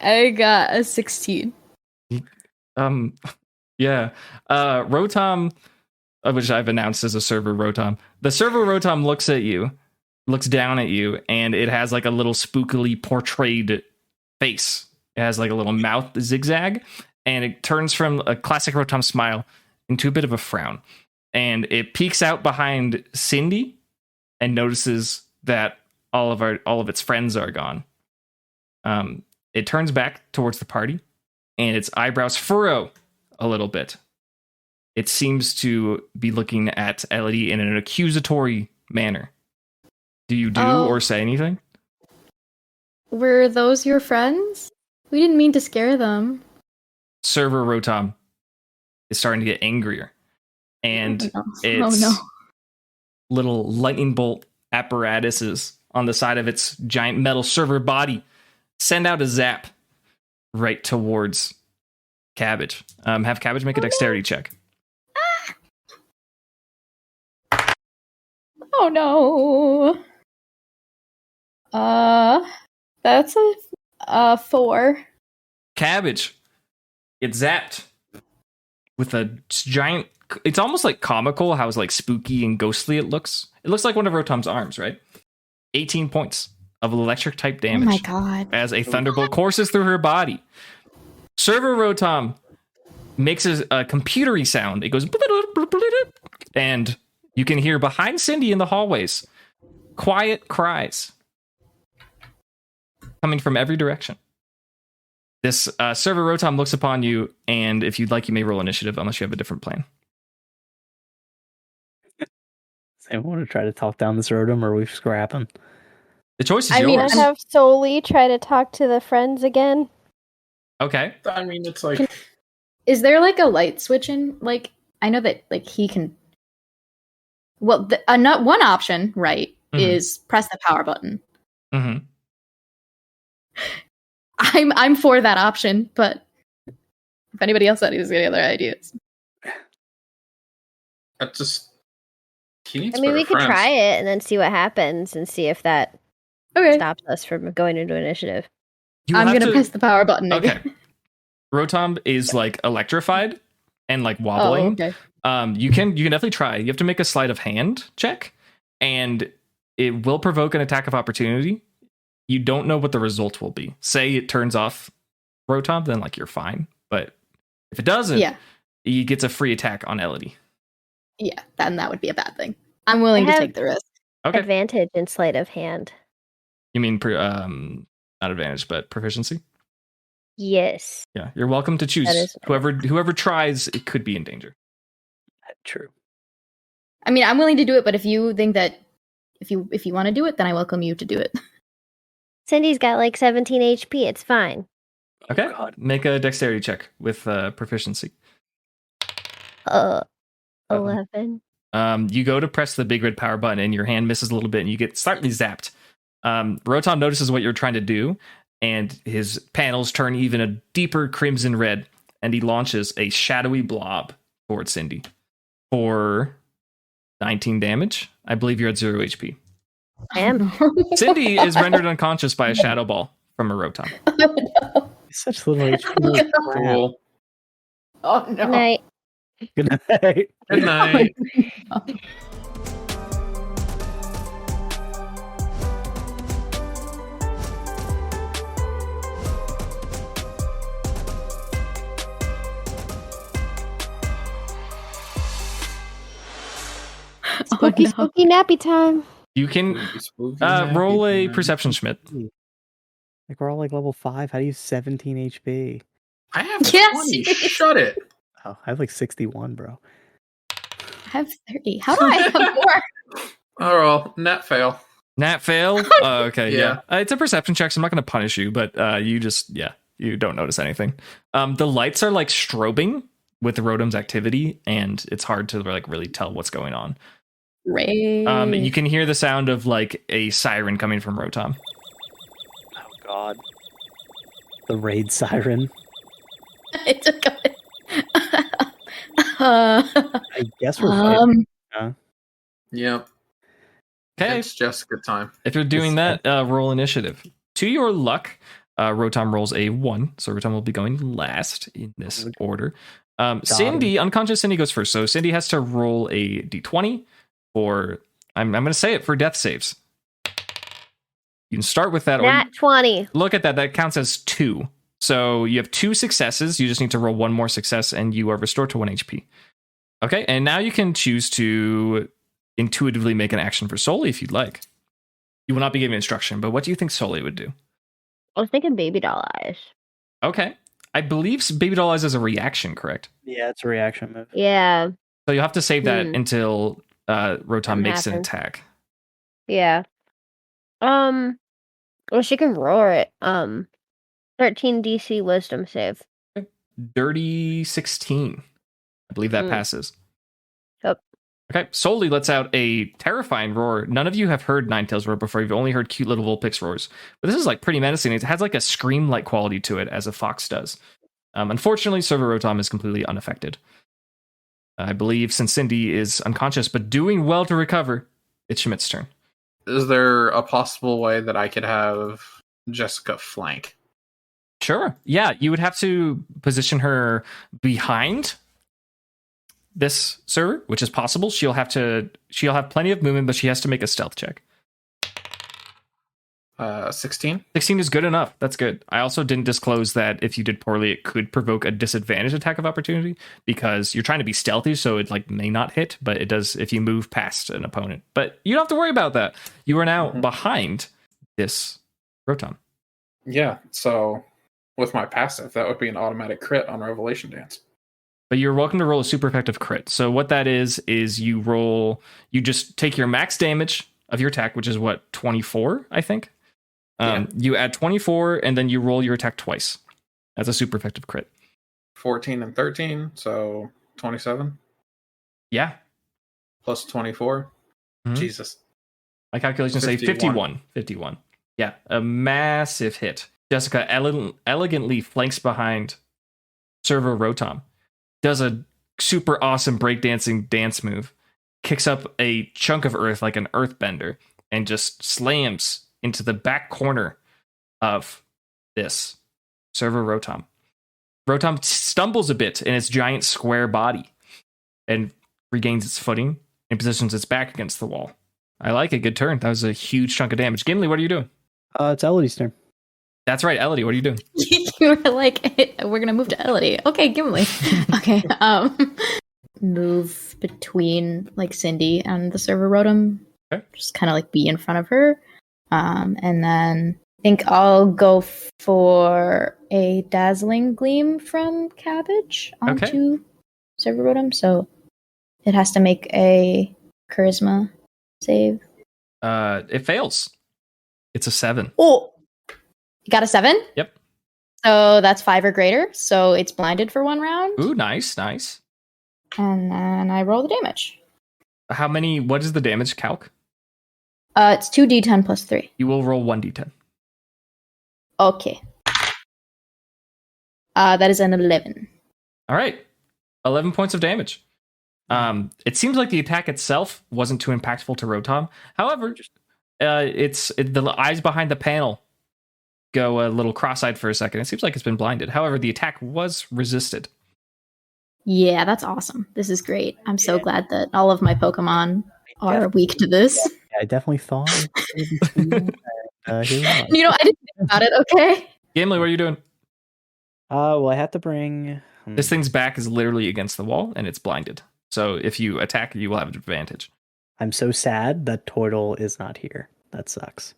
I got a 16. Yeah. Rotom, which I've announced as a server Rotom. The server Rotom looks down at you, and it has like a little spookily portrayed face. It has like a little mouth zigzag, and it turns from a classic Rotom smile into a bit of a frown. And it peeks out behind Cindy and notices that all of its friends are gone. It turns back towards the party, and its eyebrows furrow a little bit. It seems to be looking at Elodie in an accusatory manner. Do you do or say anything? Were those your friends? We didn't mean to scare them. Server Rotom is starting to get angrier, and its little lightning bolt apparatuses on the side of its giant metal server body send out a zap right towards Cabbage. Have Cabbage make a dexterity check. Oh no. That's a 4. Cabbage, it's zapped with a giant. It's almost like comical how it's like spooky and ghostly it looks. It looks like one of Rotom's arms, right? 18 points of electric type damage. Oh my god. As a thunderbolt courses through her body. Server Rotom makes a computery sound. It goes, and you can hear behind Cindy in the hallways quiet cries coming from every direction. This Server Rotom looks upon you, and if you'd like, you may roll initiative unless you have a different plan. I want to try to talk down this Rotom, or we scrap him. The choice is I mean, yours. I have Soli try to talk to the friends again. Okay. I mean, it's like Is there like a light switch in? Like, I know that like he can. Well, not one option, right? Is press the power button. Mm-hmm. I'm for that option, but if anybody else has any other ideas, that just. He needs I mean, better we could friends. try it and then see what happens and see if that okay, stops us from going into initiative. You'll I'm have gonna to- press the power button Okay. again. Rotom is like electrified and like Oh, wobbling. okay. You can definitely try. You have to make a sleight of hand check, and it will provoke an attack of opportunity. You don't know what the result will be. Say it turns off Rotom, then like you're fine. But if it doesn't, Yeah, he gets a free attack on Elodie. yeah, then that would be a bad thing. I'm willing I to have- take the risk. Okay. Advantage in sleight of hand. You mean not advantage, but proficiency? Yes. Yeah. You're welcome to choose. That is nice. Whoever tries, it could be in danger. True. I mean, I'm willing to do it, but if you think that if you want to do it, then I welcome you to do it. Cindy's got like 17 HP. It's fine. Okay. Oh, God. Make a dexterity check with proficiency. 11. You go to press the big red power button and your hand misses a little bit and you get slightly zapped. Rotom notices what you're trying to do and his panels turn even a deeper crimson red and he launches a shadowy blob towards Cindy for 19 damage. I believe you're at 0 HP. I am. Cindy is rendered unconscious by a shadow ball from a Rotom. He's such little HP. Cool. Oh Good no! night. Good night. Good night. Spooky, spooky nappy time. You can roll a perception, Schmidt. Like we're all like level 5. How do you 17 HP? I have Yes. 20. Shut it. Oh, I have like 61, bro. I have 30. How do I have more? Oh, well, net fail. Nat fail. Okay, yeah. Yeah. It's a perception check, so I'm not going to punish you, but you just, you don't notice anything. The lights are like strobing with the Rotom's activity, and it's hard to like really tell what's going on. Ray. You can hear the sound of like a siren coming from Rotom. Oh, God. The raid siren. It's a good. I guess we're fighting. Yep. Okay, It's Jessica time. if you're doing that, roll initiative. To your luck, Rotom rolls a 1, so Rotom will be going last in this order. Cindy, unconscious Cindy goes first, so Cindy has to roll a d20 for, I'm going to say it, for death saves. You can start with that. Nat 20. Look at that. That counts as 2. So you have 2 successes. You just need to roll 1 more success, and you are restored to 1 HP. Okay, and now you can choose to intuitively make an action for Soli if you'd like. You will not be given instruction, but what do you think Soli would do? I was thinking baby doll eyes. Okay. I believe Baby Doll Eyes is a reaction, correct? Yeah, it's a reaction move. Yeah. So you'll have to save that Hmm. until Rotom Something makes an happens. attack. Yeah. Well, she can roar it. 13 DC wisdom save. Dirty 16. I believe that Hmm. passes. Yep. Okay, Soli lets out a terrifying roar. None of you have heard Ninetales roar before. You've only heard cute little Vulpix roars. But this is like pretty menacing. It has like a scream-like quality to it as a fox does. Unfortunately, Server Rotom is completely unaffected. I believe since Cindy is unconscious but doing well to recover, it's Schmidt's turn. Is there a possible way that I could have Jessica flank? Sure. Yeah, you would have to position her behind this server, which is possible. She'll have plenty of movement, but she has to make a stealth check. 16. 16 is good enough. That's good. I also didn't disclose that if you did poorly, it could provoke a disadvantage attack of opportunity because you're trying to be stealthy, so it like may not hit, but it does if you move past an opponent. But you don't have to worry about that. You are now behind this Rotom. Yeah, so with my passive, that would be an automatic crit on Revelation Dance. But you're welcome to roll a super effective crit. So what that is you just take your max damage of your attack, which is what, 24, I think? You add 24, and then you roll your attack twice as a super effective crit. 14 and 13, so 27. Yeah. Plus 24. Mhm. Jesus. My calculations say 51. 51. Yeah, a massive hit. Jessica elegantly flanks behind Servo Rotom, does a super awesome breakdancing dance move, kicks up a chunk of earth like an earthbender, and just slams into the back corner of this Servo Rotom. Rotom stumbles a bit in its giant square body and regains its footing and positions its back against the wall. I like it. Good turn. That was a huge chunk of damage. Gimli, what are you doing? It's Elodie's turn. That's right, Elodie. What are you doing? You were like, we're gonna move to Elodie. Okay, Gimli. Okay. Move between like Cindy and the Server Rotom. Okay. Just kind of like be in front of her. And then I think I'll go for a Dazzling Gleam from Cabbage onto Server Rotom. So it has to make a Charisma save. It fails. It's a 7. Oh, you got a 7? Yep. So that's 5 or greater. So it's blinded for 1 round. Ooh, nice. And then I roll the damage. What is the damage calc? It's 2d10 plus 3. You will roll 1d10. Okay. That is an 11. All right. 11 points of damage. It seems like the attack itself wasn't too impactful to Rotom. However, the eyes behind the panel go a little cross-eyed for a second. It seems like it's been blinded. However, the attack was resisted. Yeah, that's awesome. This is great. I'm so glad that all of my Pokemon are weak to this. Yeah, I definitely thought it would be cool. Here we are. You know, I didn't think about it, okay? Gimli, what are you doing? Well, I have to bring... This thing's back is literally against the wall, and it's blinded. So if you attack, you will have an advantage. I'm so sad that Turtle is not here. That sucks.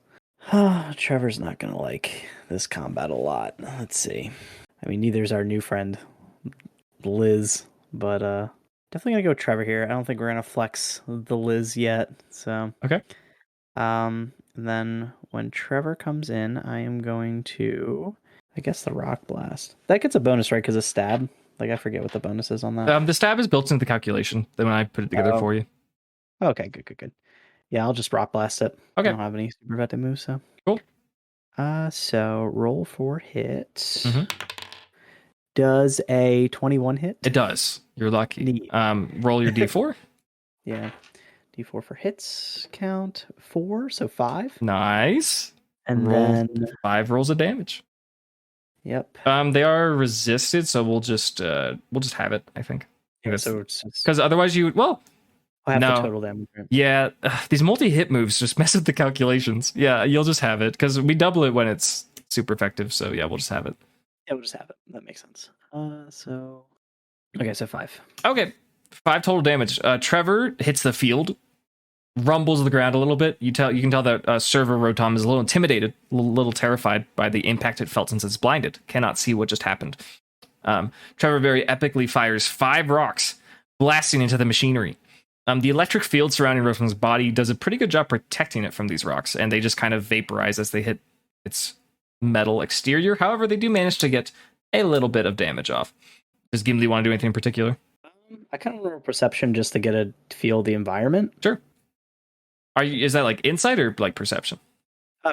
Trevor's not going to like this combat a lot. Let's see. I mean, neither's our new friend, Liz, but definitely going to go Trevor here. I don't think we're going to flex the Liz yet. So okay. And then when Trevor comes in, I am going to, I guess, the Rock Blast. That gets a bonus, right? Because of stab. Like, I forget what the bonus is on that. The stab is built into the calculation. Then when I put it together for you. Okay, good. Yeah, I'll just Rock Blast it. Okay. I don't have any super effective moves, so. Cool. So roll for hits. Mm-hmm. Does a 21 hit? It does. You're lucky. Neat. Roll your d4. Yeah. D4 for hits. Count 4, so 5. Nice. And then 5 rolls of damage. Yep. They are resisted, so we'll just have it, I think. So because otherwise you I have the total damage. Right? Yeah, these multi-hit moves just mess with the calculations. Yeah, you'll just have it because we double it when it's super effective. So yeah, we'll just have it. Yeah, we'll just have it. That makes sense. So 5. Okay, 5 total damage. Trevor hits the field, rumbles the ground a little bit. You can tell that Server Rotom is a little intimidated, a little terrified by the impact it felt since it's blinded. Cannot see what just happened. Trevor very epically fires 5 rocks, blasting into the machinery. The electric field surrounding Rotom's body does a pretty good job protecting it from these rocks, and they just kind of vaporize as they hit its metal exterior. However, they do manage to get a little bit of damage off. Does Gimli want to do anything in particular? I kind of roll perception just to get a feel of the environment. Sure. Is that like insight or like perception?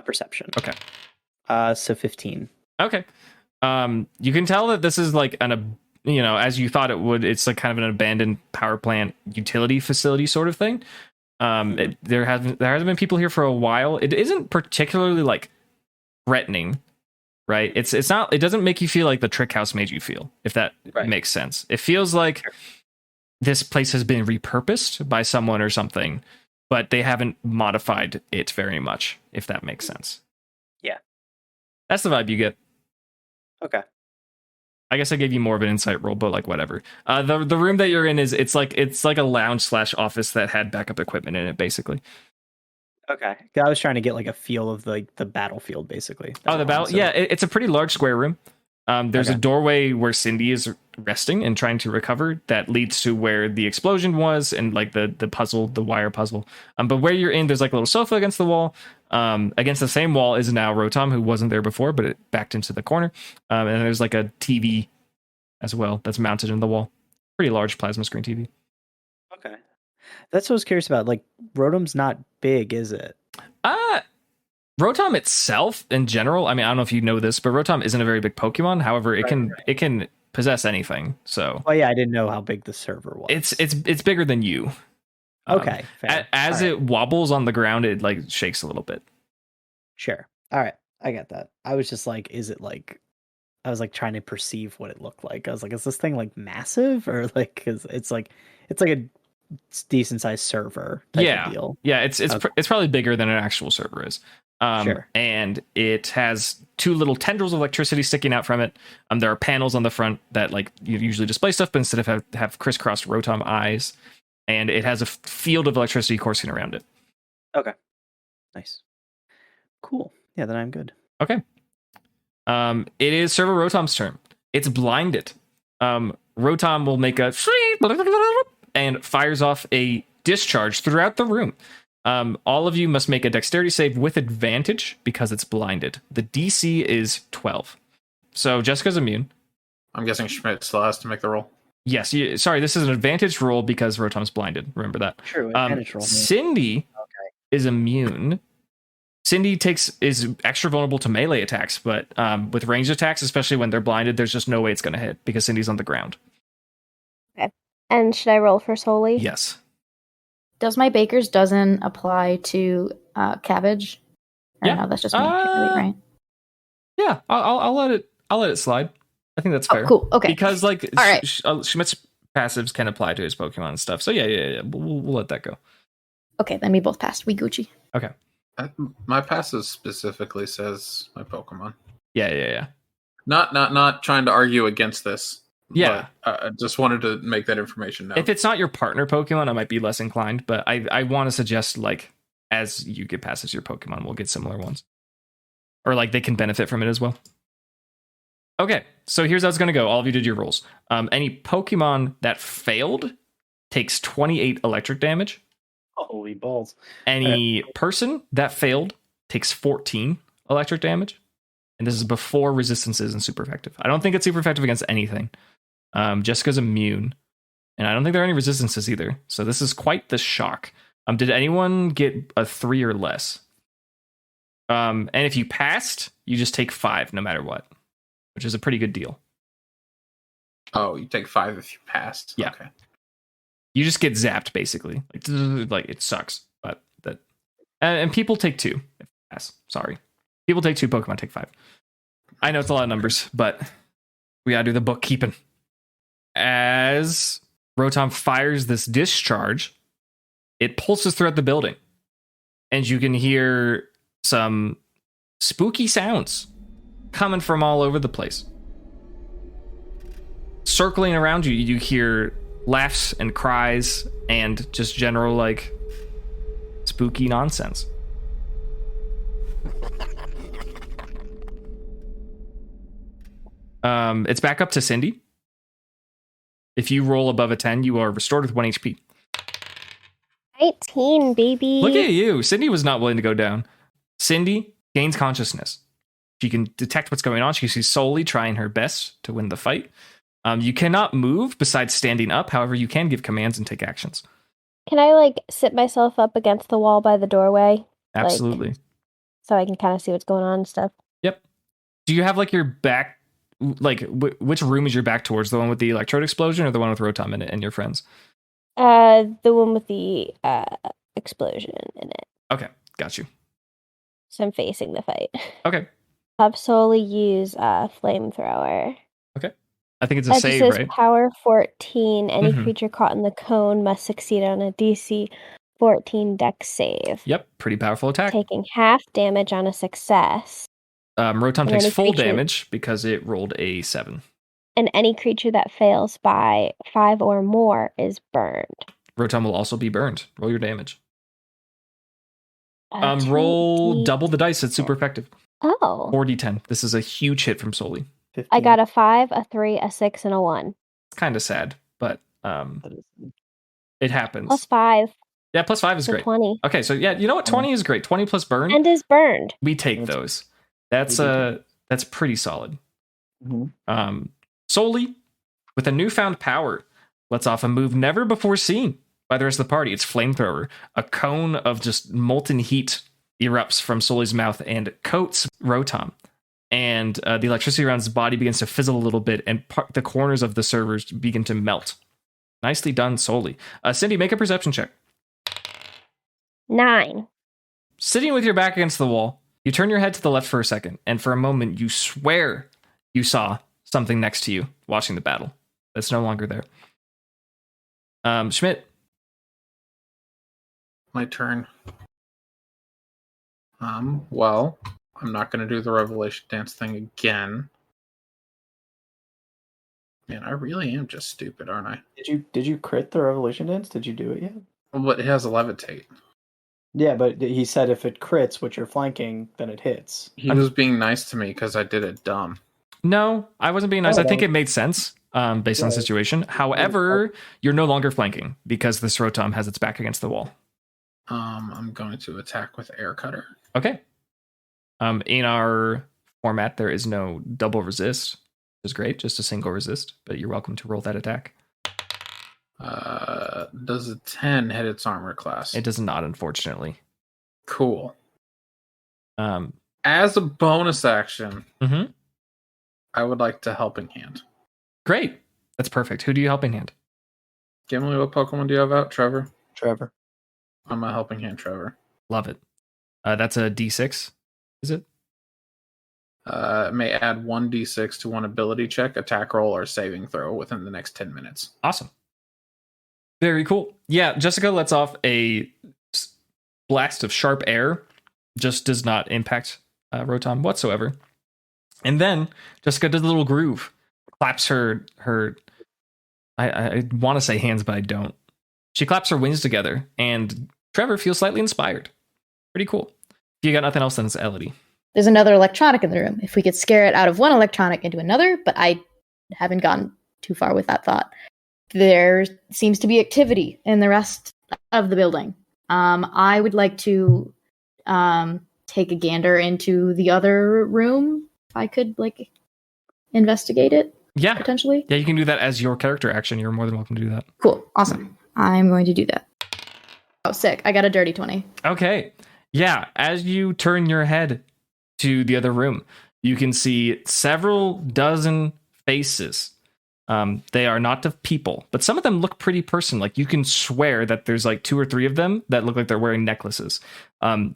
Perception. Okay. So 15. Okay. You can tell that this is like as you thought it would, it's like kind of an abandoned power plant utility facility sort of thing. There hasn't been people here for a while. It isn't particularly like threatening, right? It's not. It doesn't make you feel like the Trick House made you feel, if that makes sense. It feels like this place has been repurposed by someone or something, but they haven't modified it very much, if that makes sense. That's the vibe you get. Okay. I guess I gave you more of an insight roll, but like whatever. The room that you're in it's like a lounge / office that had backup equipment in it, basically. Okay. I was trying to get like a feel of the battlefield, basically. Oh, the battle. Yeah, it's a pretty large square room. There's a doorway where Cindy is resting and trying to recover that leads to where the explosion was and like the puzzle, the wire puzzle. But where you're in, there's like a little sofa against the wall. Against the same wall is now Rotom, who wasn't there before, but it backed into the corner. And there's like a TV as well that's mounted in the wall. Pretty large plasma screen TV. Okay. That's what I was curious about. Like, Rotom's not big, is it? Rotom itself, in general, I mean, I don't know if you know this, but Rotom isn't a very big Pokemon. However, it can possess anything. So, oh yeah, I didn't know how big the server was. It's bigger than you. Okay. As it wobbles on the ground, it like shakes a little bit. Sure. All right, I get that. I was just like, is it like? I was like trying to perceive what it looked like. I was like, is this thing like massive or like? Because it's like a decent sized server type of deal. Yeah, it's probably bigger than an actual server is. Sure. And it has 2 little tendrils of electricity sticking out from it. There are panels on the front that like you usually display stuff, but instead of have crisscrossed Rotom eyes, and it has a field of electricity coursing around it. Okay. Nice. Cool. Yeah, then I'm good. Okay. It is Server Rotom's turn. It's blinded. Rotom will make a and fires off a discharge throughout the room. All of you must make a dexterity save with advantage because it's blinded. The DC is 12. So Jessica's immune. I'm guessing Schmidt still has to make the roll. Yes. Sorry, this is an advantage roll because Rotom's blinded. Remember that. True. Advantage roll. Cindy is immune. Cindy is extra vulnerable to melee attacks, but with ranged attacks, especially when they're blinded, there's just no way it's going to hit because Cindy's on the ground. Okay. And should I roll for solely? Yes. Does my baker's dozen apply to cabbage? Or no, that's just me, right? Yeah, I'll let it slide. I think that's fair. Oh, cool. Okay. Because like all right. Schmidt's passives can apply to his Pokemon and stuff. So yeah. We'll let that go. Okay, then we both passed. We Gucci. Okay. My passive specifically says my Pokemon. Yeah. Not trying to argue against this. Yeah. I just wanted to make that information known. If it's not your partner Pokemon, I might be less inclined, but I want to suggest like as you get passes your Pokemon, we'll get similar ones. Or like they can benefit from it as well. Okay, so here's how it's going to go. All of you did your rolls. Any Pokemon that failed takes 28 electric damage. Holy balls. Any person that failed takes 14 electric damage. And this is before resistances and super effective. I don't think it's super effective against anything. Jessica's immune. And I don't think there are any resistances either. So this is quite the shock. Did anyone get a 3 or less? And if you passed, you just take 5 no matter what, which is a pretty good deal. Oh, you take 5 if you passed. Yeah. Okay. You just get zapped basically. Like it sucks, but that. And people take 2 if you pass. Sorry, people take 2. Pokemon take 5. I know it's a lot of numbers, but we gotta do the bookkeeping. As Rotom fires this discharge, it pulses throughout the building, and you can hear some spooky sounds coming from all over the place. Circling around you, you hear laughs and cries and just general like spooky nonsense. It's back up to Cindy. If you roll above a 10, you are restored with 1 HP. 19, baby. Look at you. Cindy was not willing to go down. Cindy gains consciousness. She can detect what's going on. She's solely trying her best to win the fight. You cannot move besides standing up. However, you can give commands and take actions. Can I like sit myself up against the wall by the doorway? Absolutely. So I can kind of see what's going on and stuff. Yep. Do you have like your back, like which room is your back towards? The one with the electrode explosion or the one with Rotom in it and your friends? The one with the explosion in it. Okay, got you. So I'm facing the fight. Okay. I'll solely use flamethrower. Okay. I think it's a save, says right? Power 14. Any Mhm. creature caught in the cone must succeed on a DC 14 Dex save. Yep, pretty powerful attack. Taking half damage on a success. Rotom And takes any full creature- damage because it rolled a 7. And any creature that fails by 5 or more is burned. Rotom will also be burned. Roll your damage. 2d10. Roll double the dice. It's super effective. Oh. 4d10. This is a huge hit from Soli. 15. I got a 5, a 3, a 6, and a 1. It's kind of sad, but That is- it happens. Plus 5 Yeah, plus 5 is for great. 20. Okay, so yeah, you know what? 20 is great. 20 plus burn. And is burned. We take those. That's pretty solid. Mhm. Soli, with a newfound power, lets off a move never before seen by the rest of the party. It's Flamethrower. A cone of just molten heat erupts from Soli's mouth and coats Rotom. And the electricity around his body begins to fizzle a little bit, and the corners of the servers begin to melt. Nicely done, Soli. Cindy, make a perception check. 9. Sitting with your back against the wall, you turn your head to the left for a second, and for a moment you swear you saw something next to you watching the battle. That's no longer there. Schmidt. My turn. Well, I'm not going to do the Revelation Dance thing again. Man, I really am just stupid, aren't I? Did you crit the Revelation Dance? Did you do it yet? But it has a levitate. Yeah, but he said if it crits, which you're flanking, then it hits. He was being nice to me because I did it dumb. No, I wasn't being nice. Oh, I think well. it made sense based on the Yeah. situation. However, you're no longer flanking because this Rotom has its back against the wall. I'm going to attack with Air Cutter. Okay. In our format, there is no double resist, which is great, just a single resist, but you're welcome to roll that attack. Does a 10 hit its armor class? It does not, unfortunately. Cool. Um, As a bonus action, mhm. I would like to Helping Hand. Great. That's perfect. Who do you helping hand? Gimli, what Pokemon do you have out, Trevor? Trevor. I'm a Helping Hand, Trevor. Love it. That's a D6, is it? It may add 1d6 to one ability check, attack roll, or saving throw within the next 10 minutes. Awesome. Very cool. Yeah, Jessica lets off a blast of sharp air. Just does not impact Rotom whatsoever. And then Jessica does a little groove. Claps her I want to say hands, but I don't. She claps her wings together, and Trevor feels slightly inspired. Pretty cool. If you got nothing else, then it's Elodie. There's another electronic in the room. If we could scare it out of one electronic into another, but I haven't gone too far with that thought. There seems to be activity in the rest of the building. I would like to take a gander into the other room. If I could, investigate it, Yeah. potentially. Yeah, you can do that as your character action. You're more than welcome to do that. Cool. Awesome. I'm going to do that. Oh, sick. I got a dirty 20. Okay. Yeah, as you turn your head to the other room, you can see several dozen faces. They are not of people, but some of them look pretty person. Like, you can swear that there's like 2 or 3 of them that look like they're wearing necklaces.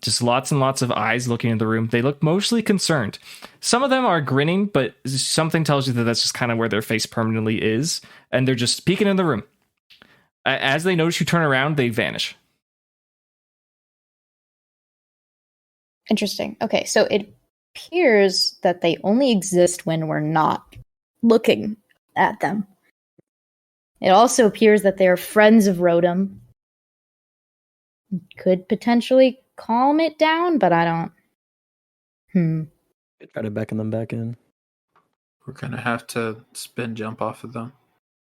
Just lots and lots of eyes looking in the room. They look mostly concerned. Some of them are grinning, but something tells you that that's just kind of where their face permanently is, and they're just peeking in the room. As they notice you turn around, they vanish. Interesting. Okay, so it appears that they only exist when we're not looking at them. It also appears that they're friends of Rotom. Could potentially calm it down, but I don't. Try to beckon them back in. We're going to have to spin jump off of them.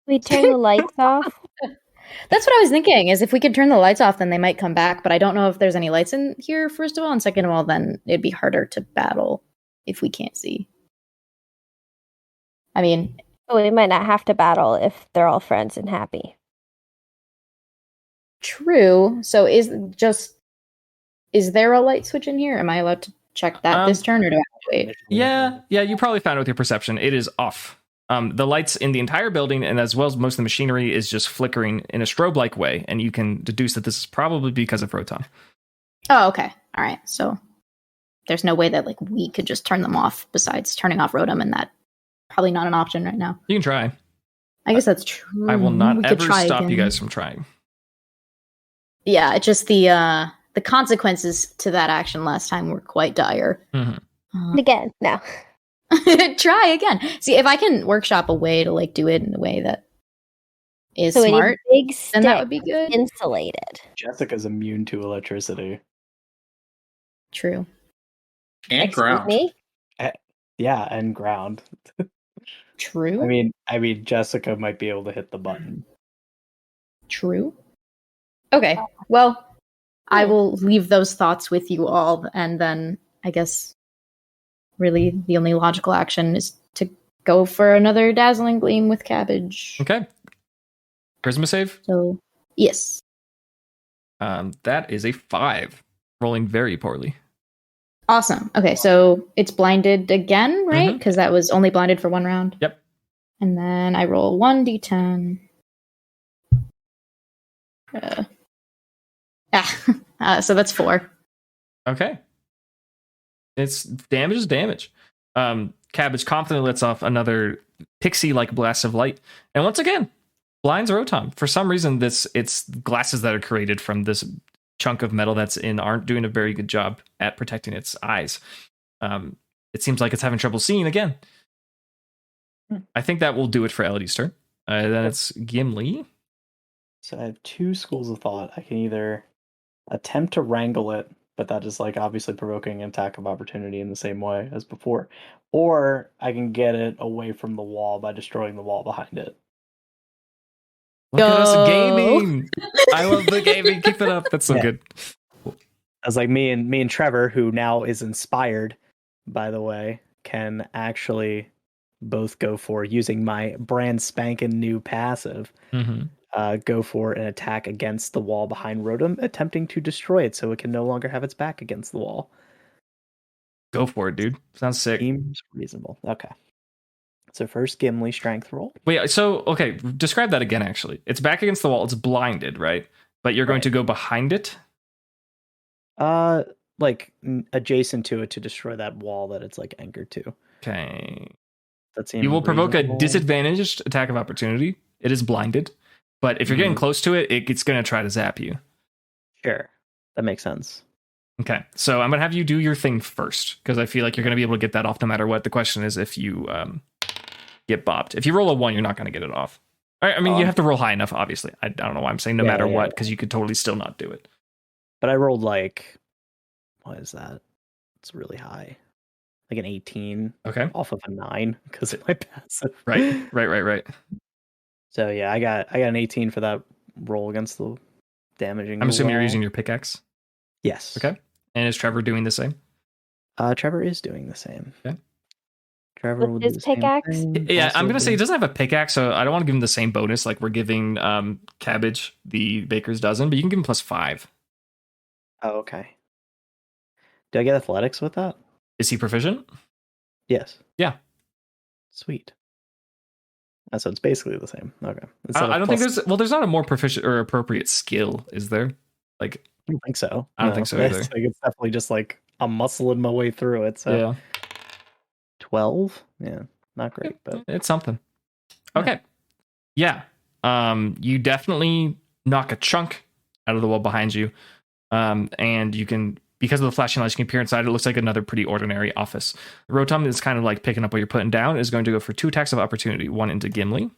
We turn the lights off. That's what I was thinking, is if we could turn the lights off, then they might come back, but I don't know if there's any lights in here, first of all, and second of all, then it'd be harder to battle if we can't see. I mean, We might not have to battle if they're all friends and happy. true. So is there a light switch in here? Am I allowed to check that this turn, or do I have to wait? Yeah, you probably found it with your perception. It is off. The lights in the entire building, and as well as most of the machinery, is just flickering in a strobe-like way, and you can deduce that this is probably because of Rotom. Oh, okay. All right. So there's no way that we could just turn them off besides turning off Rotom, and that probably not an option right now. You can try. I guess that's true. I will not We could ever try stop you again. guys from trying. Yeah, it's just the consequences to that action last time were quite dire. Mhm. Again, no. Try again. See if I can workshop a way to like do it in a way that is So smart. a big stick, Then that would be good. insulated. Jessica's immune to electricity. True. And Excuse ground. me? Yeah, and ground. True. I mean, Jessica might be able to hit the button. True. Okay. Well, I will leave those thoughts with you all, and then I guess really the only logical action is to go for another dazzling gleam with cabbage. Okay. Charisma save. So yes. That is a 5. Rolling very poorly. Awesome. Okay, so it's blinded again, right? Mhm. Because that was only blinded for one round. Yep. And then I roll 1d10. So that's 4. Okay. It's damage is damage. Cabbage confidently lets off another pixie-like blast of light. And once again, blinds Rotom. For some reason, it's glasses that are created from this chunk of metal that's in aren't doing a very good job at protecting its eyes. It seems like it's having trouble seeing again. I think that will do it for Elodie's turn. Then it's Gimli. So I have 2 schools of thought. I can either attempt to wrangle it, but that is like obviously provoking an attack of opportunity in the same way as before, or I can get it away from the wall by destroying the wall behind it. Look at us Go. gaming. I love the gaming. Keep it up. That's so Yeah. good. As like me and Trevor, who now is inspired, by the way, can actually both go for using my brand spanking new passive. Mm-hmm. Go for an attack against the wall behind Rotom, attempting to destroy it so it can no longer have its back against the wall. Go for it, dude. Sounds sick. Seems reasonable. Okay. So first Gimli strength roll. Wait, so, okay, describe that again, actually. It's back against the wall. It's blinded, right? But you're going Right. to go behind it? Like adjacent to it to destroy that wall that it's like anchored to. Okay. That seems You will provoke a reasonable. disadvantaged attack of opportunity. It is blinded. But if you're getting close to it, it's going to try to zap you. Sure. That makes sense. Okay, so I'm going to have you do your thing first, because I feel like you're going to be able to get that off no matter what. The question is if you get bopped. If you roll a 1, you're not going to get it off. I mean, you have to roll high enough, obviously. I don't know why I'm saying no matter what, because you could totally still not do it. But I rolled like, what is that? It's really high. Like an 18 Okay. off of a 9 because of my passive. Right. So yeah, I got an 18 for that roll against the damaging. I'm the assuming you're wall. using your pickaxe. Yes. Okay. And is Trevor doing the same? Trevor is doing the same. Okay. Trevor With will his do the same pickaxe? thing. Yeah, Also I'm going to say he do- doesn't have a pickaxe, so I don't want to give him the same bonus like we're giving Cabbage the baker's dozen, but you can give him +5. Oh, okay. Do I get athletics with that? Is he proficient? Yes. Yeah. Sweet. So it's basically the same. Okay. I don't think there's not a more proficient or appropriate skill, is there? Like, I don't think so. I don't think so either. It's definitely just like I'm muscling my way through it. So yeah, 12. Yeah, not great, but it's something. Yeah. Okay. Yeah. You definitely knock a chunk out of the wall behind you. And you can, because of the flashing lights, you can peer inside. It looks like another pretty ordinary office. Rotom is kind of like picking up what you're putting down, is going to go for 2 attacks of opportunity, 1 into Gimli.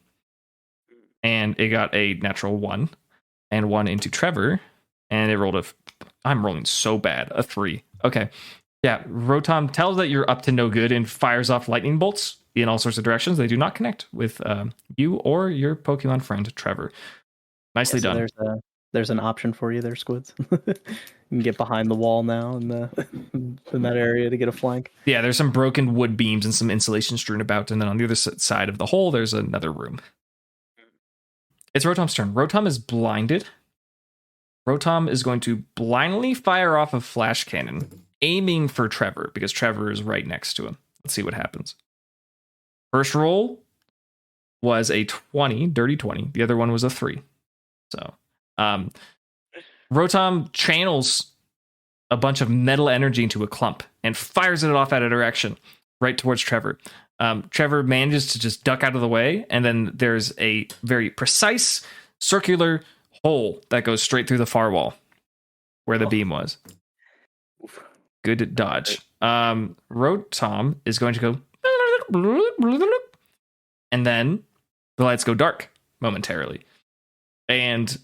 And it got a natural 1, and 1 into Trevor. And it rolled I'm rolling so bad, a 3. Okay. Yeah, Rotom tells that you're up to no good and fires off lightning bolts in all sorts of directions. They do not connect with you or your Pokemon friend, Trevor. Nicely so done. there's an option for you there, Squids. You can get behind the wall now in that area to get a flank. Yeah, there's some broken wood beams and some insulation strewn about, and then on the other side of the hole, there's another room. It's Rotom's turn. Rotom is blinded. Rotom is going to blindly fire off a flash cannon, aiming for Trevor, because Trevor is right next to him. Let's see what happens. First roll was a 20, dirty 20. The other one was a 3. So, Rotom channels a bunch of metal energy into a clump and fires it off at a direction right towards Trevor. Trevor manages to just duck out of the way, and then there's a very precise circular hole that goes straight through the far wall where the beam was. Good dodge. Rotom is going to go, and then the lights go dark momentarily, and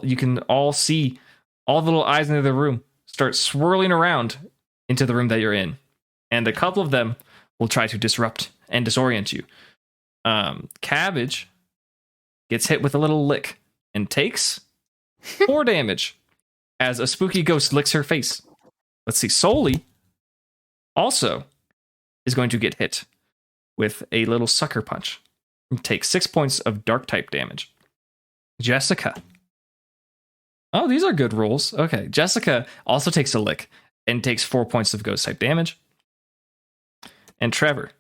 you can all see all the little eyes in the room start swirling around into the room that you're in, and a couple of them will try to disrupt and disorient you. Cabbage gets hit with a little lick and takes 4 damage as a spooky ghost licks her face. Let's see. Soli also is going to get hit with a little sucker punch and take 6 points of dark type damage. Jessica. Oh, these are good rolls. Okay. Jessica also takes a lick and takes 4 points of ghost type damage. And Trevor.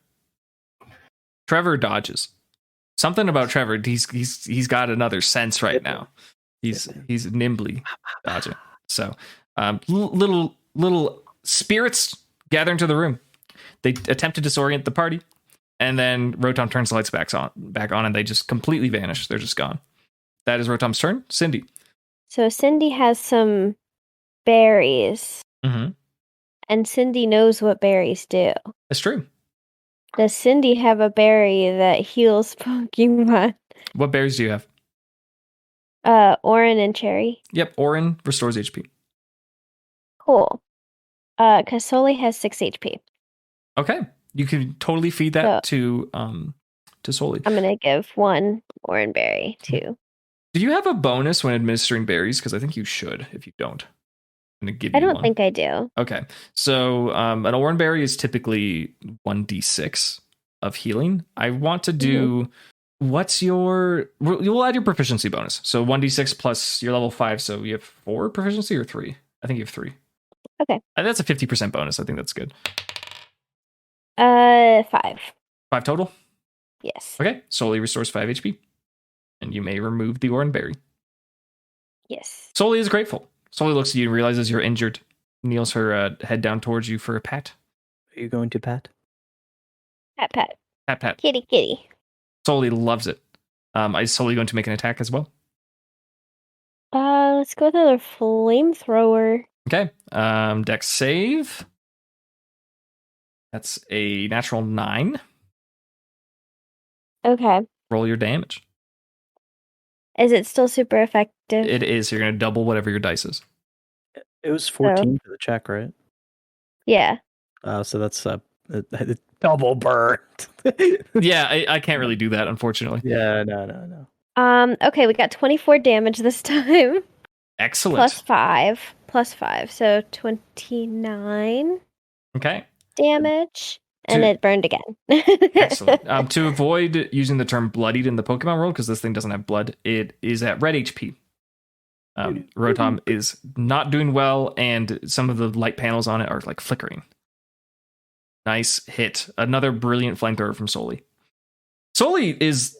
Trevor dodges. Something about Trevor, he's got another sense right now. He's nimbly dodging. So, little spirits gather into the room. They attempt to disorient the party, and then Rotom turns the lights back on, and they just completely vanish. They're just gone. That is Rotom's turn. Cindy. So Cindy has some berries, and Cindy knows what berries do. That's true. Does Cindy have a berry that heals Pokemon? What berries do you have? Oran and cherry. Yep, Orin restores HP. Cool. Because Soli has 6 HP. Okay, you can totally feed that to Soli. I'm gonna give 1 Oran berry too. Do you have a bonus when administering berries? Because I think you should. If you don't, I'm gonna give you I don't one. think I do. Okay, so an Oran berry is typically 1d6 of healing. I want to do. What's your? You'll add your proficiency bonus. So 1d6 plus your level 5. So you have 4 proficiency or 3? I think you have 3. Okay. That's a 50% bonus. I think that's good. 5. 5 total? Yes. Okay. Soli restores 5 HP. And you may remove the Oran berry. Yes. Soli is grateful. Soli looks at you and realizes you're injured. Kneels her head down towards you for a pat. Are you going to pat? Pat, pat. Pat, pat. Kitty, kitty. Soli loves it. Is Soli going to make an attack as well? Let's go with another flamethrower. Okay. Dex save. That's a natural 9. Okay. Roll your damage. Is it still super effective? It is. You're going to double whatever your dice is. It was 14 for the check, right? Yeah. So that's double burnt. Yeah, I can't really do that, unfortunately. Yeah, no. Okay, we got 24 damage this time. Excellent. Plus 5. So 29 Okay. damage. And it burned again. Excellent. To avoid using the term bloodied in the Pokemon world, because this thing doesn't have blood, it is at red HP. Rotom is not doing well, and some of the light panels on it are like flickering. Nice hit. Another brilliant flamethrower from Soli. Soli is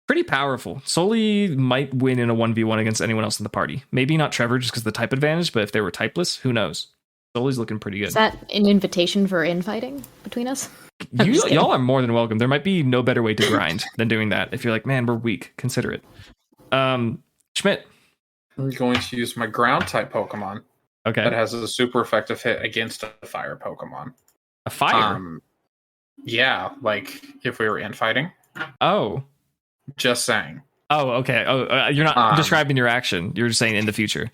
pretty powerful. Soli might win in a 1v1 against anyone else in the party. Maybe not Trevor just because of the type advantage, but if they were typeless, who knows? Soli's looking pretty good. Is that an invitation for infighting between us? Y'all are more than welcome. There might be no better way to grind than doing that. If you're like, man, we're weak, consider it. Schmidt. I'm going to use my ground type Pokemon. Okay. That has a super effective hit against a fire Pokemon. A fire? Yeah, like if we were infighting. Oh. Just saying. Oh, okay. Oh, you're not describing your action. You're just saying in the future.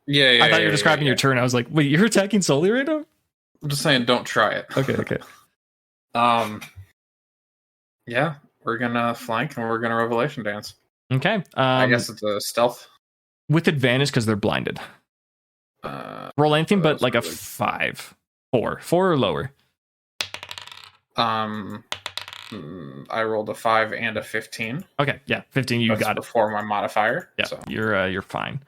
Yeah. I thought you were describing your turn. I was like, wait, you're attacking Soli right now? I'm just saying, don't try it. Okay. Yeah, we're gonna flank and we're gonna Revelation Dance. Okay. I guess it's a stealth. With advantage because they're blinded. Roll anything but like a 5. 4 or lower. I rolled a 5 and a 15. Okay, yeah, 15. You got it before my modifier. Yeah, so. You're fine.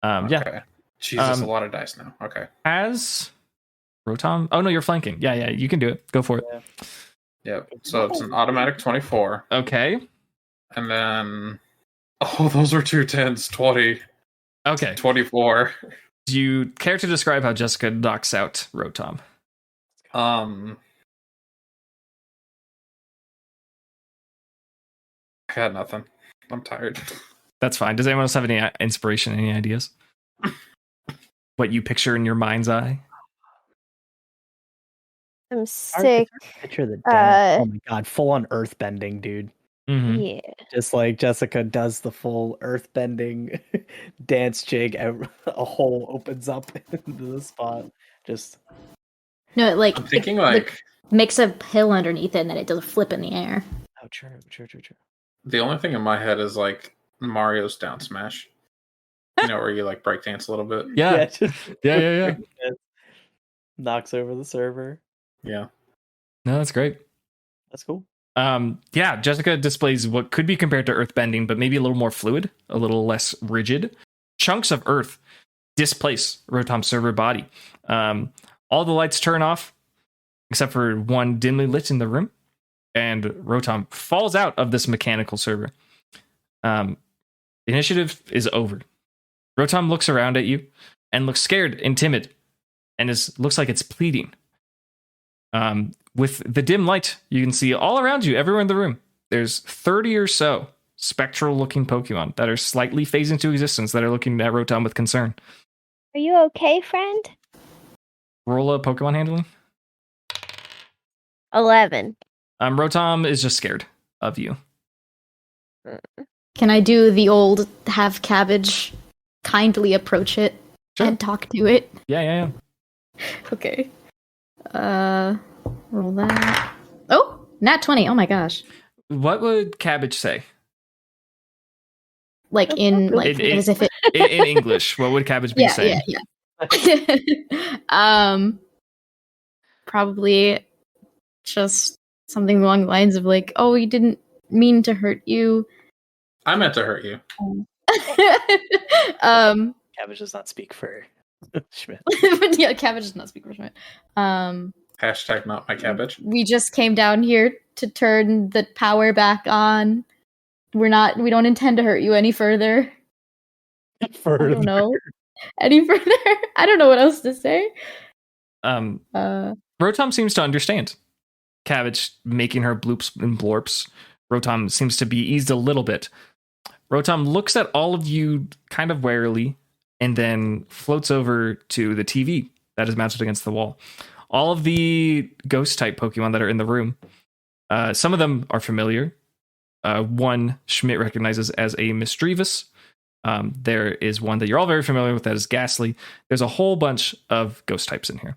Okay. Yeah. Jesus, a lot of dice now. Okay. Has Rotom? Oh no, you're flanking. Yeah, you can do it. Go for it. Yep. So it's an automatic 24. Okay. And then, those are 2 10s. 20. Okay. 24. Do you care to describe how Jessica knocks out Rotom? I got nothing. I'm tired. That's fine. Does anyone else have any inspiration, any ideas? What you picture in your mind's eye? I'm Hard sick. picture the dance. Uh, Oh my god, full on earth bending, dude. Mhm. Yeah. Just like Jessica does the full earth bending dance jig, a hole opens up into the spot. Just No, it, like I'm thinking it, like makes a hill underneath it, and then it does a flip in the air. oh, true. the only thing in my head is like Mario's down smash. You know, where you like breakdance a little bit. Yeah. just Yeah. knocks over the server. Yeah. No, that's great. That's cool. Yeah, Jessica displays what could be compared to earthbending, but maybe a little more fluid, a little less rigid. Chunks of earth displace Rotom's server body. All the lights turn off, except for one dimly lit in the room, and Rotom falls out of this mechanical server. Initiative is over. Rotom looks around at you and looks scared and timid, and looks like it's pleading. With the dim light, you can see all around you, everywhere in the room, there's 30 or so spectral-looking Pokemon that are slightly phasing into existence that are looking at Rotom with concern. Are you okay, friend? Roll a Pokemon handling. 11. Rotom is just scared of you. Can I do the old have cabbage kindly approach it Sure. and talk to it? Yeah. Okay. Roll that. Oh, nat 20. Oh my gosh. What would Cabbage say? Like in like as if it in English? What would Cabbage be saying? Yeah. Probably just something along the lines of like, "Oh, we didn't mean to hurt you." I meant to hurt you. Cabbage does not speak for Schmidt. Yeah, cabbage does not speak for Schmidt. Hashtag not my cabbage. We just came down here to turn the power back on. We don't intend to hurt you any further. I don't know. Any further? I don't know what else to say. Rotom seems to understand. Cabbage making her bloops and blorps. Rotom seems to be eased a little bit. Rotom looks at all of you kind of warily and then floats over to the TV that is mounted against the wall. All of the ghost type Pokemon that are in the room, some of them are familiar. One Schmidt recognizes as a Misdreavus. There is one that you're all very familiar with that is Ghastly. There's a whole bunch of ghost types in here.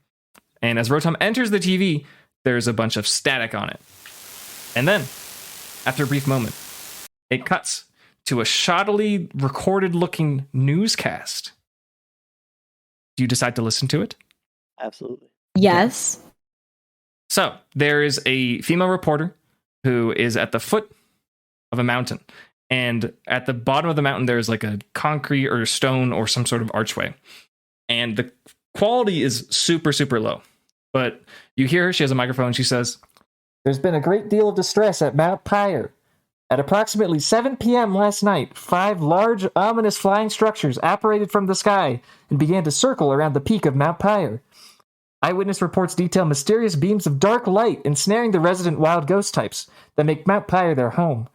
And as Rotom enters the TV, there's a bunch of static on it. And then, after a brief moment, it cuts to a shoddily recorded looking newscast. Do you decide to listen to it? Absolutely. Yes. So there is a female reporter who is at the foot of a mountain. And at the bottom of the mountain, there's like a concrete or stone or some sort of archway. And the quality is super, super low. But you hear her, she has a microphone, she says, "There's been a great deal of distress at Mount Pyre. At approximately 7 p.m. last night, 5 large, ominous flying structures apparated from the sky and began to circle around the peak of Mount Pyre. Eyewitness reports detail mysterious beams of dark light ensnaring the resident wild ghost types that make Mount Pyre their home.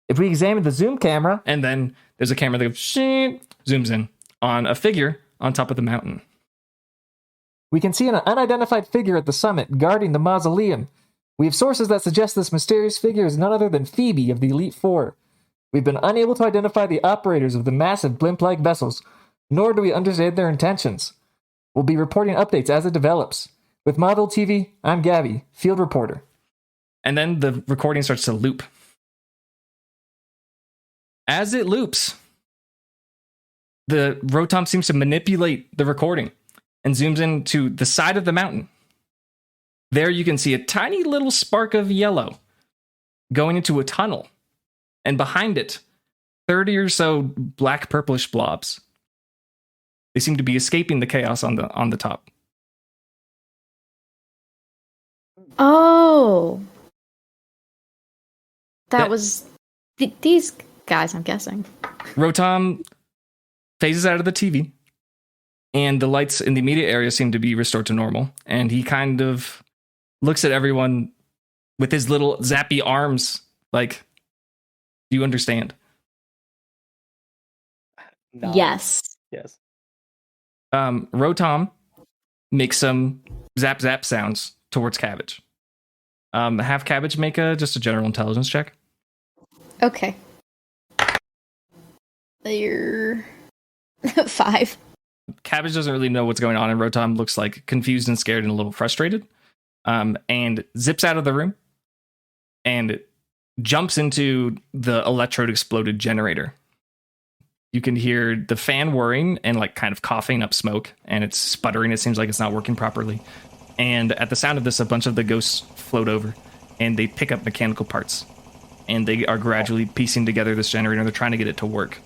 If we examine the zoom camera," and then there's a camera that goes, zooms in on a figure on top of the mountain. "We can see an unidentified figure at the summit guarding the mausoleum. We have sources that suggest this mysterious figure is none other than Phoebe of the Elite Four. We've been unable to identify the operators of the massive blimp-like vessels, nor do we understand their intentions. We'll be reporting updates as it develops. With Mauville TV, I'm Gabby, field reporter." And then the recording starts to loop. As it loops, the Rotom seems to manipulate the recording and zooms into the side of the mountain. There you can see a tiny little spark of yellow going into a tunnel. And behind it, 30 or so black purplish blobs. They seem to be escaping the chaos on the top. Oh. That was these guys, I'm guessing. Rotom phases out of the TV, and the lights in the immediate area seem to be restored to normal. And he kind of looks at everyone with his little zappy arms, like, "Do you understand?" No. Yes. Yes. Rotom makes some zap zap sounds towards Cabbage. Have Cabbage make just a general intelligence check. Okay. They're 5. Cabbage doesn't really know what's going on, and Rotom looks like confused and scared and a little frustrated, and zips out of the room and jumps into the electrode exploded generator. You can hear the fan whirring and like kind of coughing up smoke, and it's sputtering. It seems like it's not working properly. And at the sound of this, a bunch of the ghosts float over, and they pick up mechanical parts, and they are gradually piecing together this generator. They're trying to get it to work.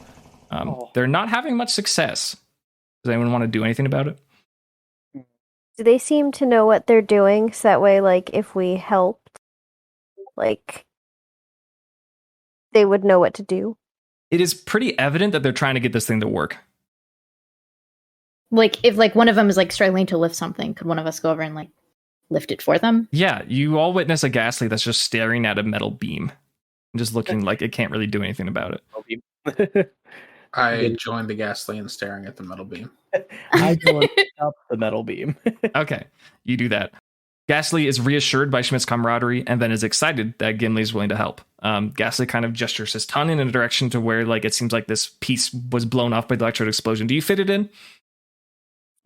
They're not having much success. Does anyone want to do anything about it? Do they seem to know what they're doing? So that way, like, if we helped, like, they would know what to do. It is pretty evident that they're trying to get this thing to work. Like, if like one of them is like struggling to lift something, could one of us go over and like lift it for them? Yeah, you all witness a Ghastly that's just staring at a metal beam and just looking like it can't really do anything about it. I joined the Ghastly in staring at the metal beam. I joined up the metal beam. Okay, you do that. Ghastly is reassured by Schmidt's camaraderie and then is excited that Gimli is willing to help. Ghastly kind of gestures his tongue in a direction to where like it seems like this piece was blown off by the electrode explosion. Do you fit it in?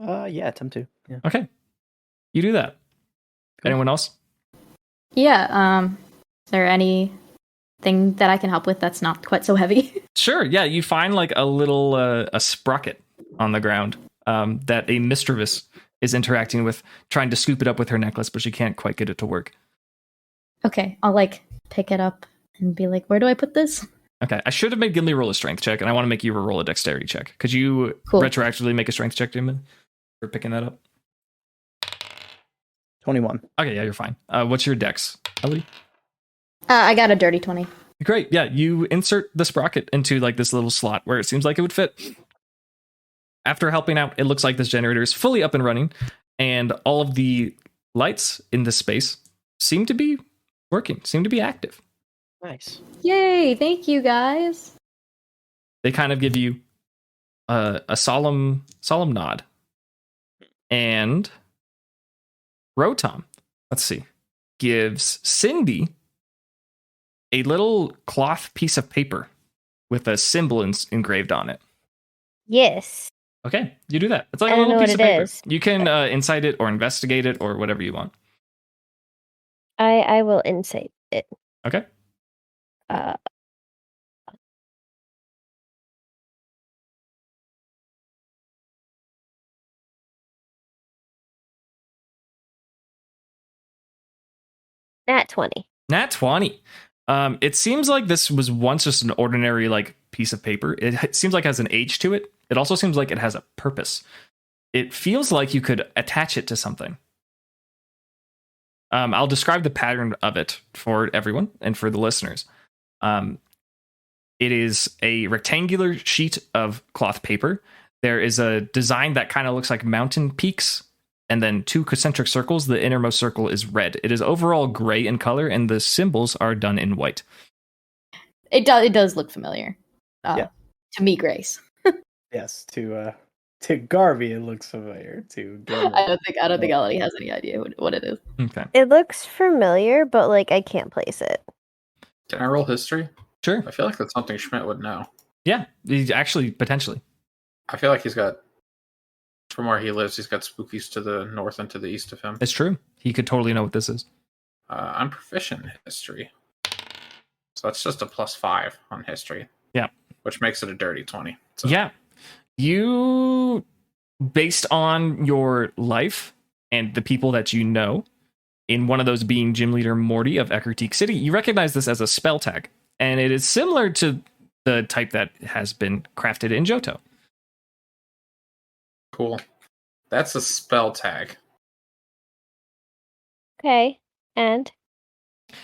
Yeah, attempt to. Yeah. Okay, you do that. Cool. Anyone else? Yeah. Is there anything that I can help with that's not quite so heavy? Sure. Yeah, you find like a little a sprocket on the ground that a mischievous is interacting with, trying to scoop it up with her necklace, but she can't quite get it to work. Okay, I'll like pick it up and be like, where do I put this? Okay, I should have made Gimli roll a strength check, and I want to make you roll a dexterity check. Could you Cool. retroactively make a strength check, Damon, for picking that up? 21. Okay, yeah, you're fine. What's your dex, Ellie? I got a dirty 20. Great, yeah, you insert the sprocket into like this little slot where it seems like it would fit. After helping out, it looks like this generator is fully up and running, and all of the lights in this space seem to be working, seem to be active. Nice. Yay! Thank you, guys. They kind of give you a solemn nod. And Rotom, let's see, gives Cindy a little cloth piece of paper with a symbol engraved on it. Yes. Okay, you do that. It's like I a don't little know piece of what it paper. is. You can incite it or investigate it or whatever you want. I will insight it. Okay. Nat 20. Nat 20. It seems like this was once just an ordinary like piece of paper. It seems like it has an age to it. It also seems like it has a purpose. It feels like you could attach it to something. I'll describe the pattern of it for everyone and for the listeners. It is a rectangular sheet of cloth paper. There is a design that kind of looks like mountain peaks, and then 2 concentric circles. The innermost circle is red. It is overall gray in color, and the symbols are done in white. It does look familiar. Yeah. To me, Grace. Yes, to Garvey it looks familiar. To Gilmore. I don't think Elodie has any idea what it is. Okay. It looks familiar, but like I can't place it. Can I roll history? Sure. I feel like that's something Schmidt would know. Yeah, actually, potentially. I feel like he's got, from where he lives, he's got spookies to the north and to the east of him. It's true. He could totally know what this is. I'm proficient in history. So that's just a +5 on history. Yeah. Which makes it a dirty 20. So. Yeah. You, based on your life and the people that you know, in one of those being Gym Leader Morty of Eckerteak City, you recognize this as a spell tag. And it is similar to the type that has been crafted in Johto. Cool. That's a spell tag. Okay. And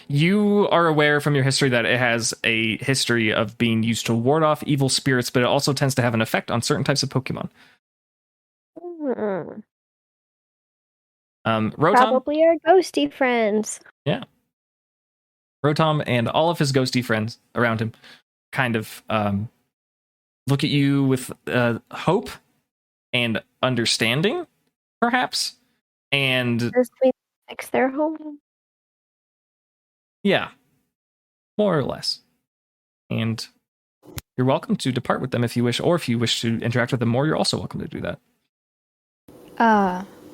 You are aware from your history that it has a history of being used to ward off evil spirits, but it also tends to have an effect on certain types of Pokemon. Rotom, probably our ghosty friends. Rotom and all of his ghosty friends around him kind of look at you with hope and understanding, perhaps. And This means Fix their home. Yeah, more or less. And you're welcome to depart with them if you wish, or if you wish to interact with them more, you're also welcome to do that.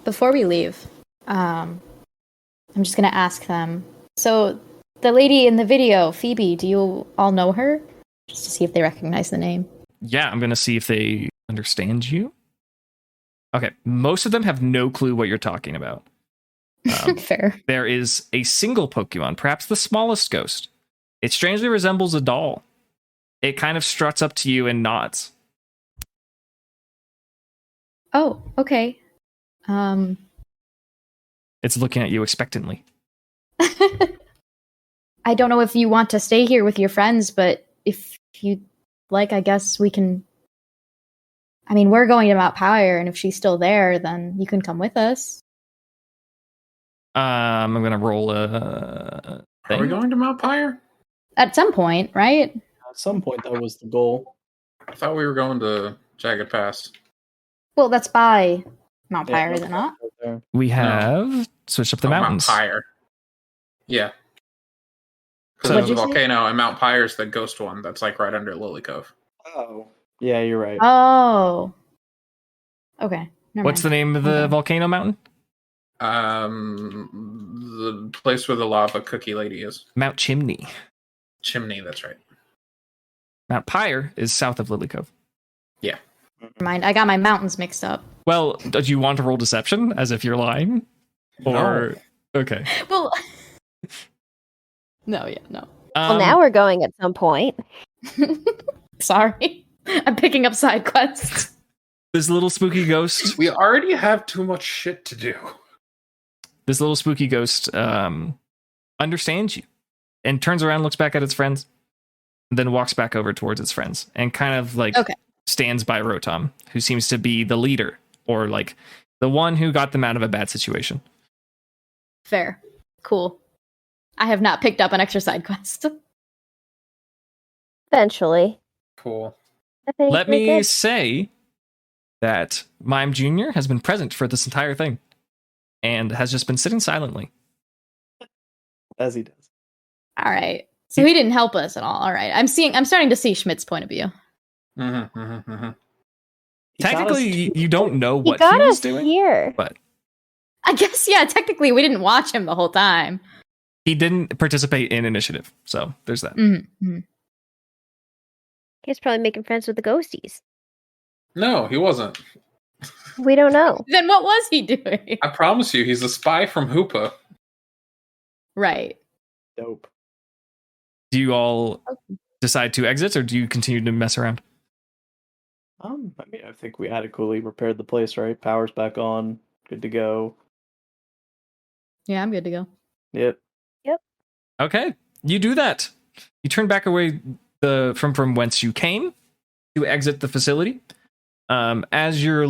Before we leave, I'm just gonna ask them. So, the lady in the video, Phoebe, do you all know her? Just to see if they recognize the name. Yeah, I'm going to see if they understand you. Okay, most of them have no clue what you're talking about. Fair. There is a single Pokemon, perhaps the smallest ghost. It strangely resembles a doll. It kind of struts up to you and nods. Oh, okay. It's looking at you expectantly. I don't know if you want to stay here with your friends, but if you like, I guess we can. I mean, we're going to Mount Pyre, and if she's still there, then you can come with us. I'm going to roll a Are we thing. going to Mount Pyre? At some point, right? At some point, that was the goal. I thought we were going to Jagged Pass. Well, that's by Mount Yeah, Pyre, is it not? right there. We have switched up the mountains. Mount Pyre. Yeah. Because So- there's a What'd you say? volcano, and Mount Pyre's the ghost one that's like right under Lily Cove. Oh, yeah, you're right. Oh. Okay. Never What's the mind. name of the Okay. volcano mountain? The place where the lava cookie lady is. Mount Chimney. Chimney, that's right. Mount Pyre is south of Lily Cove. Never mind. I got my mountains mixed up. Well, do you want to roll deception as if you're lying? Or okay. Well. No, yeah, no. Well, now we're going at some point. Sorry. I'm picking up side quests. this little spooky ghost. We already have too much shit to do. This little spooky ghost understands you and turns around, looks back at its friends, and then walks back over towards its friends and kind of like Okay. stands by Rotom, who seems to be the leader or like the one who got them out of a bad situation. Fair. Cool. I have not picked up an extra side quest. Eventually. Cool. I think Let we're me good. say that Mime Jr. has been present for this entire thing and has just been sitting silently. As he does. All right. So he didn't help us at all. All right. I'm starting to see Schmidt's point of view. Mm-hmm, mm-hmm, mm-hmm. He got us Technically, to- you don't know He what got he was us doing, here. but I guess, yeah, technically we didn't watch him the whole time. he didn't participate in initiative. So there's that. Mm-hmm. He's probably making friends with the ghosties. No, he wasn't. We don't know. Then what was he doing? I promise you, he's a spy from Hoopa. Right. Dope. Do you all decide to exit or do you continue to mess around? I mean, I think we adequately repaired the place, right? Power's back on. Good to go. Yeah, I'm good to go. Yep. Okay, you do that. You turn back away from whence you came to exit the facility. As you're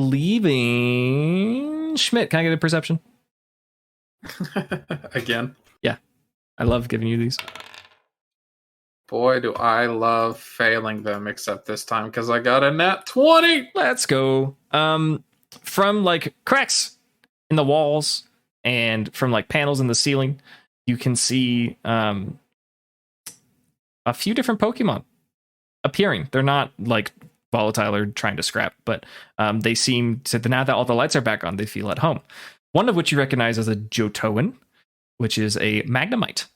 leaving, Schmidt, can I get a perception? Again. I love giving you these. Boy, do I love failing them, except this time because I got a nat 20. Let's go. From like cracks in the walls and from like panels in the ceiling, you can see a few different Pokemon appearing. They're not like volatile or trying to scrap, but they seem to, now that all the lights are back on, they feel at home. One of which you recognize as a Johtoan, which is a Magnemite.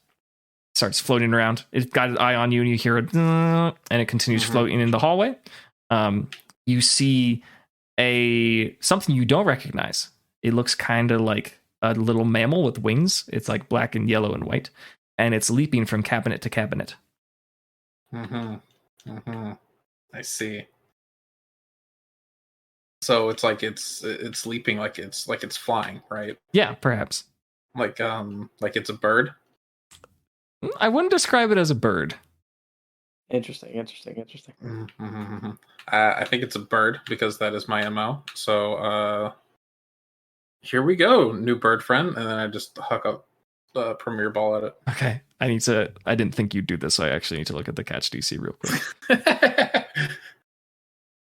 Starts floating around. It's got an eye on you, and you hear it, and it continues floating in the hallway. You see something you don't recognize. It looks kind of like a little mammal with wings. It's like black and yellow and white, and it's leaping from cabinet to cabinet. I see. So it's like it's leaping like it's flying, right? Yeah, perhaps. Like it's a bird. I wouldn't describe it as a bird. Interesting. I think it's a bird because that is my MO. So here we go, new bird friend, and then I just huck up the Premier Ball at Okay, I didn't think you'd do this, so I actually need to look at the catch DC real quick. it.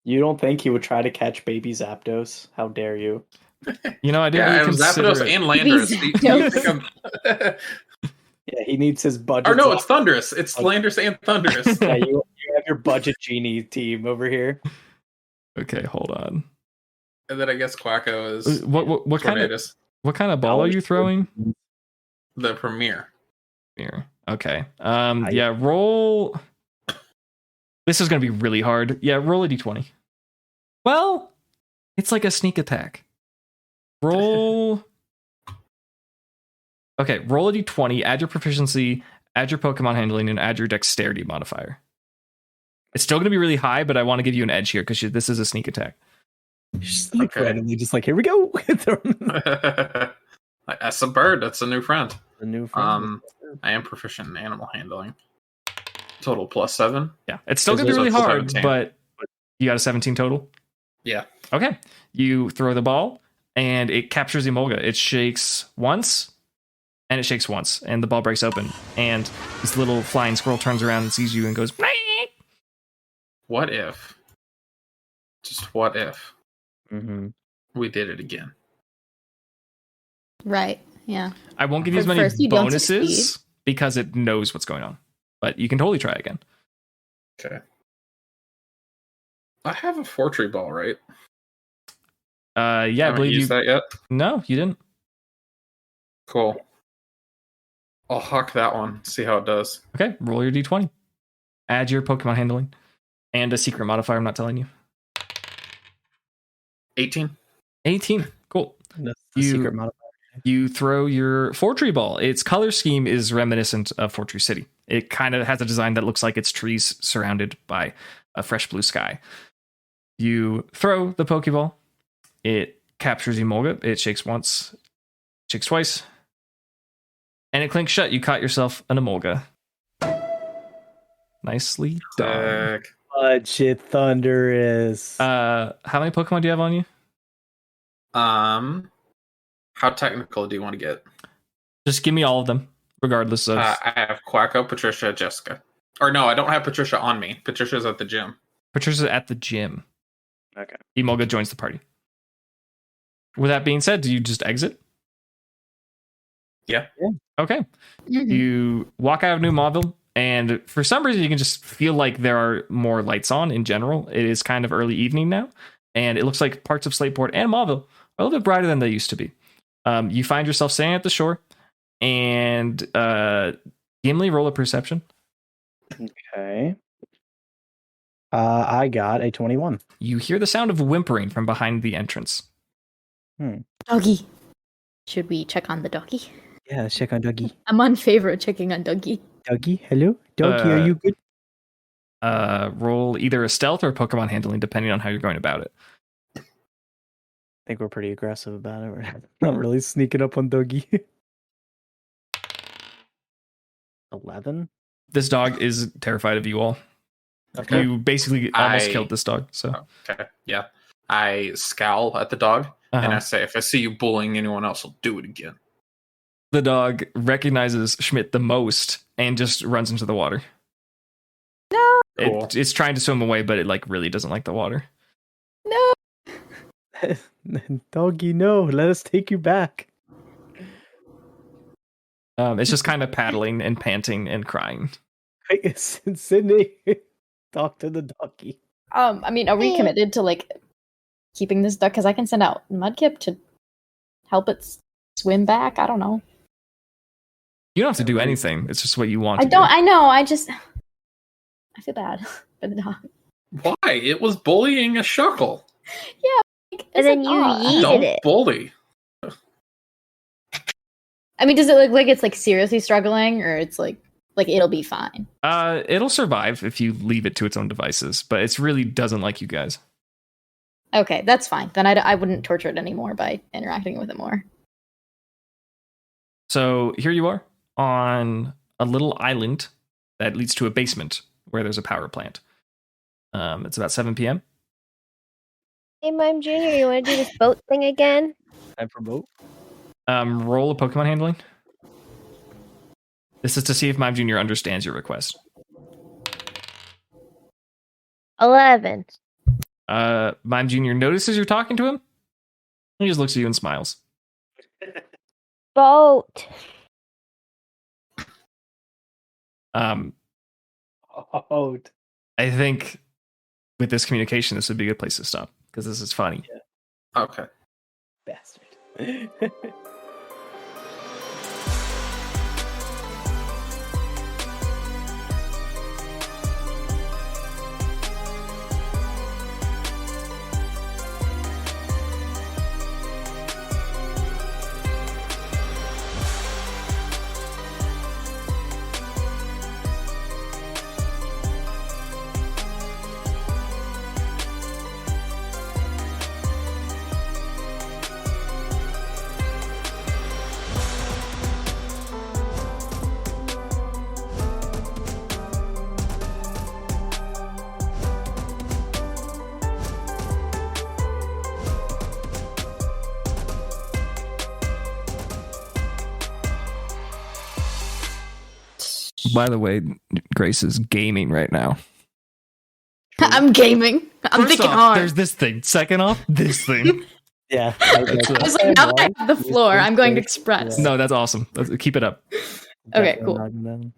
You don't think he would try to catch baby Zapdos? How dare you? You know, I didn't Yeah, really I'm consider Zapdos it. and Landorus. Do you think I'm... Yeah, he needs his budget. Or no, it's Thundurus. It's Landorus and Thundurus. Yeah, you have your budget genie team over here. Okay, hold on. And then I guess Quacko is What kind of Tornadus. what kind of ball are you throwing? The Premier. Here. Okay. Yeah, roll. This is gonna be really hard. Yeah, roll a d20. Well, it's like a sneak attack. Roll. Okay, roll a d20, add your proficiency, add your Pokemon handling, and add your dexterity modifier. It's still going to be really high, but I want to give you an edge here because this is a sneak attack. Just like randomly, just like, here we go. That's a bird. That's a new friend. The new friend. I am proficient in animal handling. Total +7. Yeah, it's still going to be really hard, 17. but you got a 17 total? Yeah. Okay. You throw the ball, and it captures Emolga. It shakes once, and it shakes once, and the ball breaks open. And this little flying squirrel turns around and sees you and goes, What if? Just what if Mm-hmm. we did it again? Right. Yeah. I won't give you as But many first you don't bonuses succeed. because it knows what's going on. But you can totally try again. Okay. I have a Fortree ball, right? Yeah, I Haven't believe you. used that yet. No, you didn't. Cool. I'll huck that one. See how it does. Okay, roll your d20. Add your Pokemon handling and a secret modifier. I'm not telling you. 18. 18. Cool. That's the secret modifier. You throw your Fortree ball. Its color scheme is reminiscent of Fortree City. It kind of has a design that looks like it's trees surrounded by a fresh blue sky. You throw the Pokeball. It captures Emolga. It shakes once, shakes twice, and it clinks shut. You caught yourself an Emolga. Nicely done. Sick. Budget Thundurus. How many Pokemon do you have on you? How technical do you want to get? Just give me all of them, regardless of. I have Quacko, Patricia, Jessica. Or no, I don't have Patricia on me. Patricia's at the gym. Patricia's at the gym. Okay. Emolga joins the party. With that being said, do you just exit? Yeah. Okay. Mhm. You walk out of New Mauville, and for some reason, you can just feel like there are more lights on in general. It is kind of early evening now, and it looks like parts of Slateport and Mauville are a little bit brighter than they used to be. You find yourself standing at the shore, and Gimli, roll a perception. Okay. I got a 21. You hear the sound of whimpering from behind the entrance. Doggy. Should we check on the doggy? Yeah, let's check on Dougie. I'm on favor of checking on doggy. Dougie, hello? Dougie, are you good? Roll either a stealth or a Pokemon handling, depending on how you're going about it. I think we're pretty aggressive about it. We're not really sneaking up on Dougie. 11? This dog is terrified of you all. Okay. You basically almost killed this dog. So Okay. Yeah. I scowl at the dog and I say, if I see you bullying anyone else, I'll do it again. the dog recognizes Schmidt the most and just runs into the water. No. Cool. It's trying to swim away, but it like really doesn't like the water. No. Doggy, no, let us take you back. It's just kind of paddling and panting and crying. Wait, Sydney, talk to the doggy. I mean, are we committed to like keeping this duck? Because I can send out Mudkip to help it swim back. I don't know. You don't have to do anything. It's just what you want. I to don't. Do. I know. I feel bad for the dog. Why? It was bullying a shuckle. Like, And it's then a you dog. yeeted Don't it. bully. I mean, does it look like it's like seriously struggling, or it's like it'll be fine? It'll survive if you leave it to its own devices, but it really doesn't like you guys. Okay, that's fine. Then I wouldn't torture it anymore by interacting with it more. So here you are on a little island that leads to a basement where there's a power plant. It's about 7 p.m. Hey, Mime Junior, you want to do this boat thing again? Time for boat. Roll a Pokemon handling. This is to see if Mime Jr. understands your request. 11. Mime Jr. notices you're talking to him. He just looks at you and smiles. Boat. Oh, I think with this communication, this would be a good place to stop because this is funny. Okay. bastard. By the way, Grace is gaming right now. I'm gaming. I'm First thinking off, hard. there's this thing. Second off, this thing. Yeah. I was like, now that I have the floor, I'm going to express. No, that's awesome. Keep it up. Okay, cool.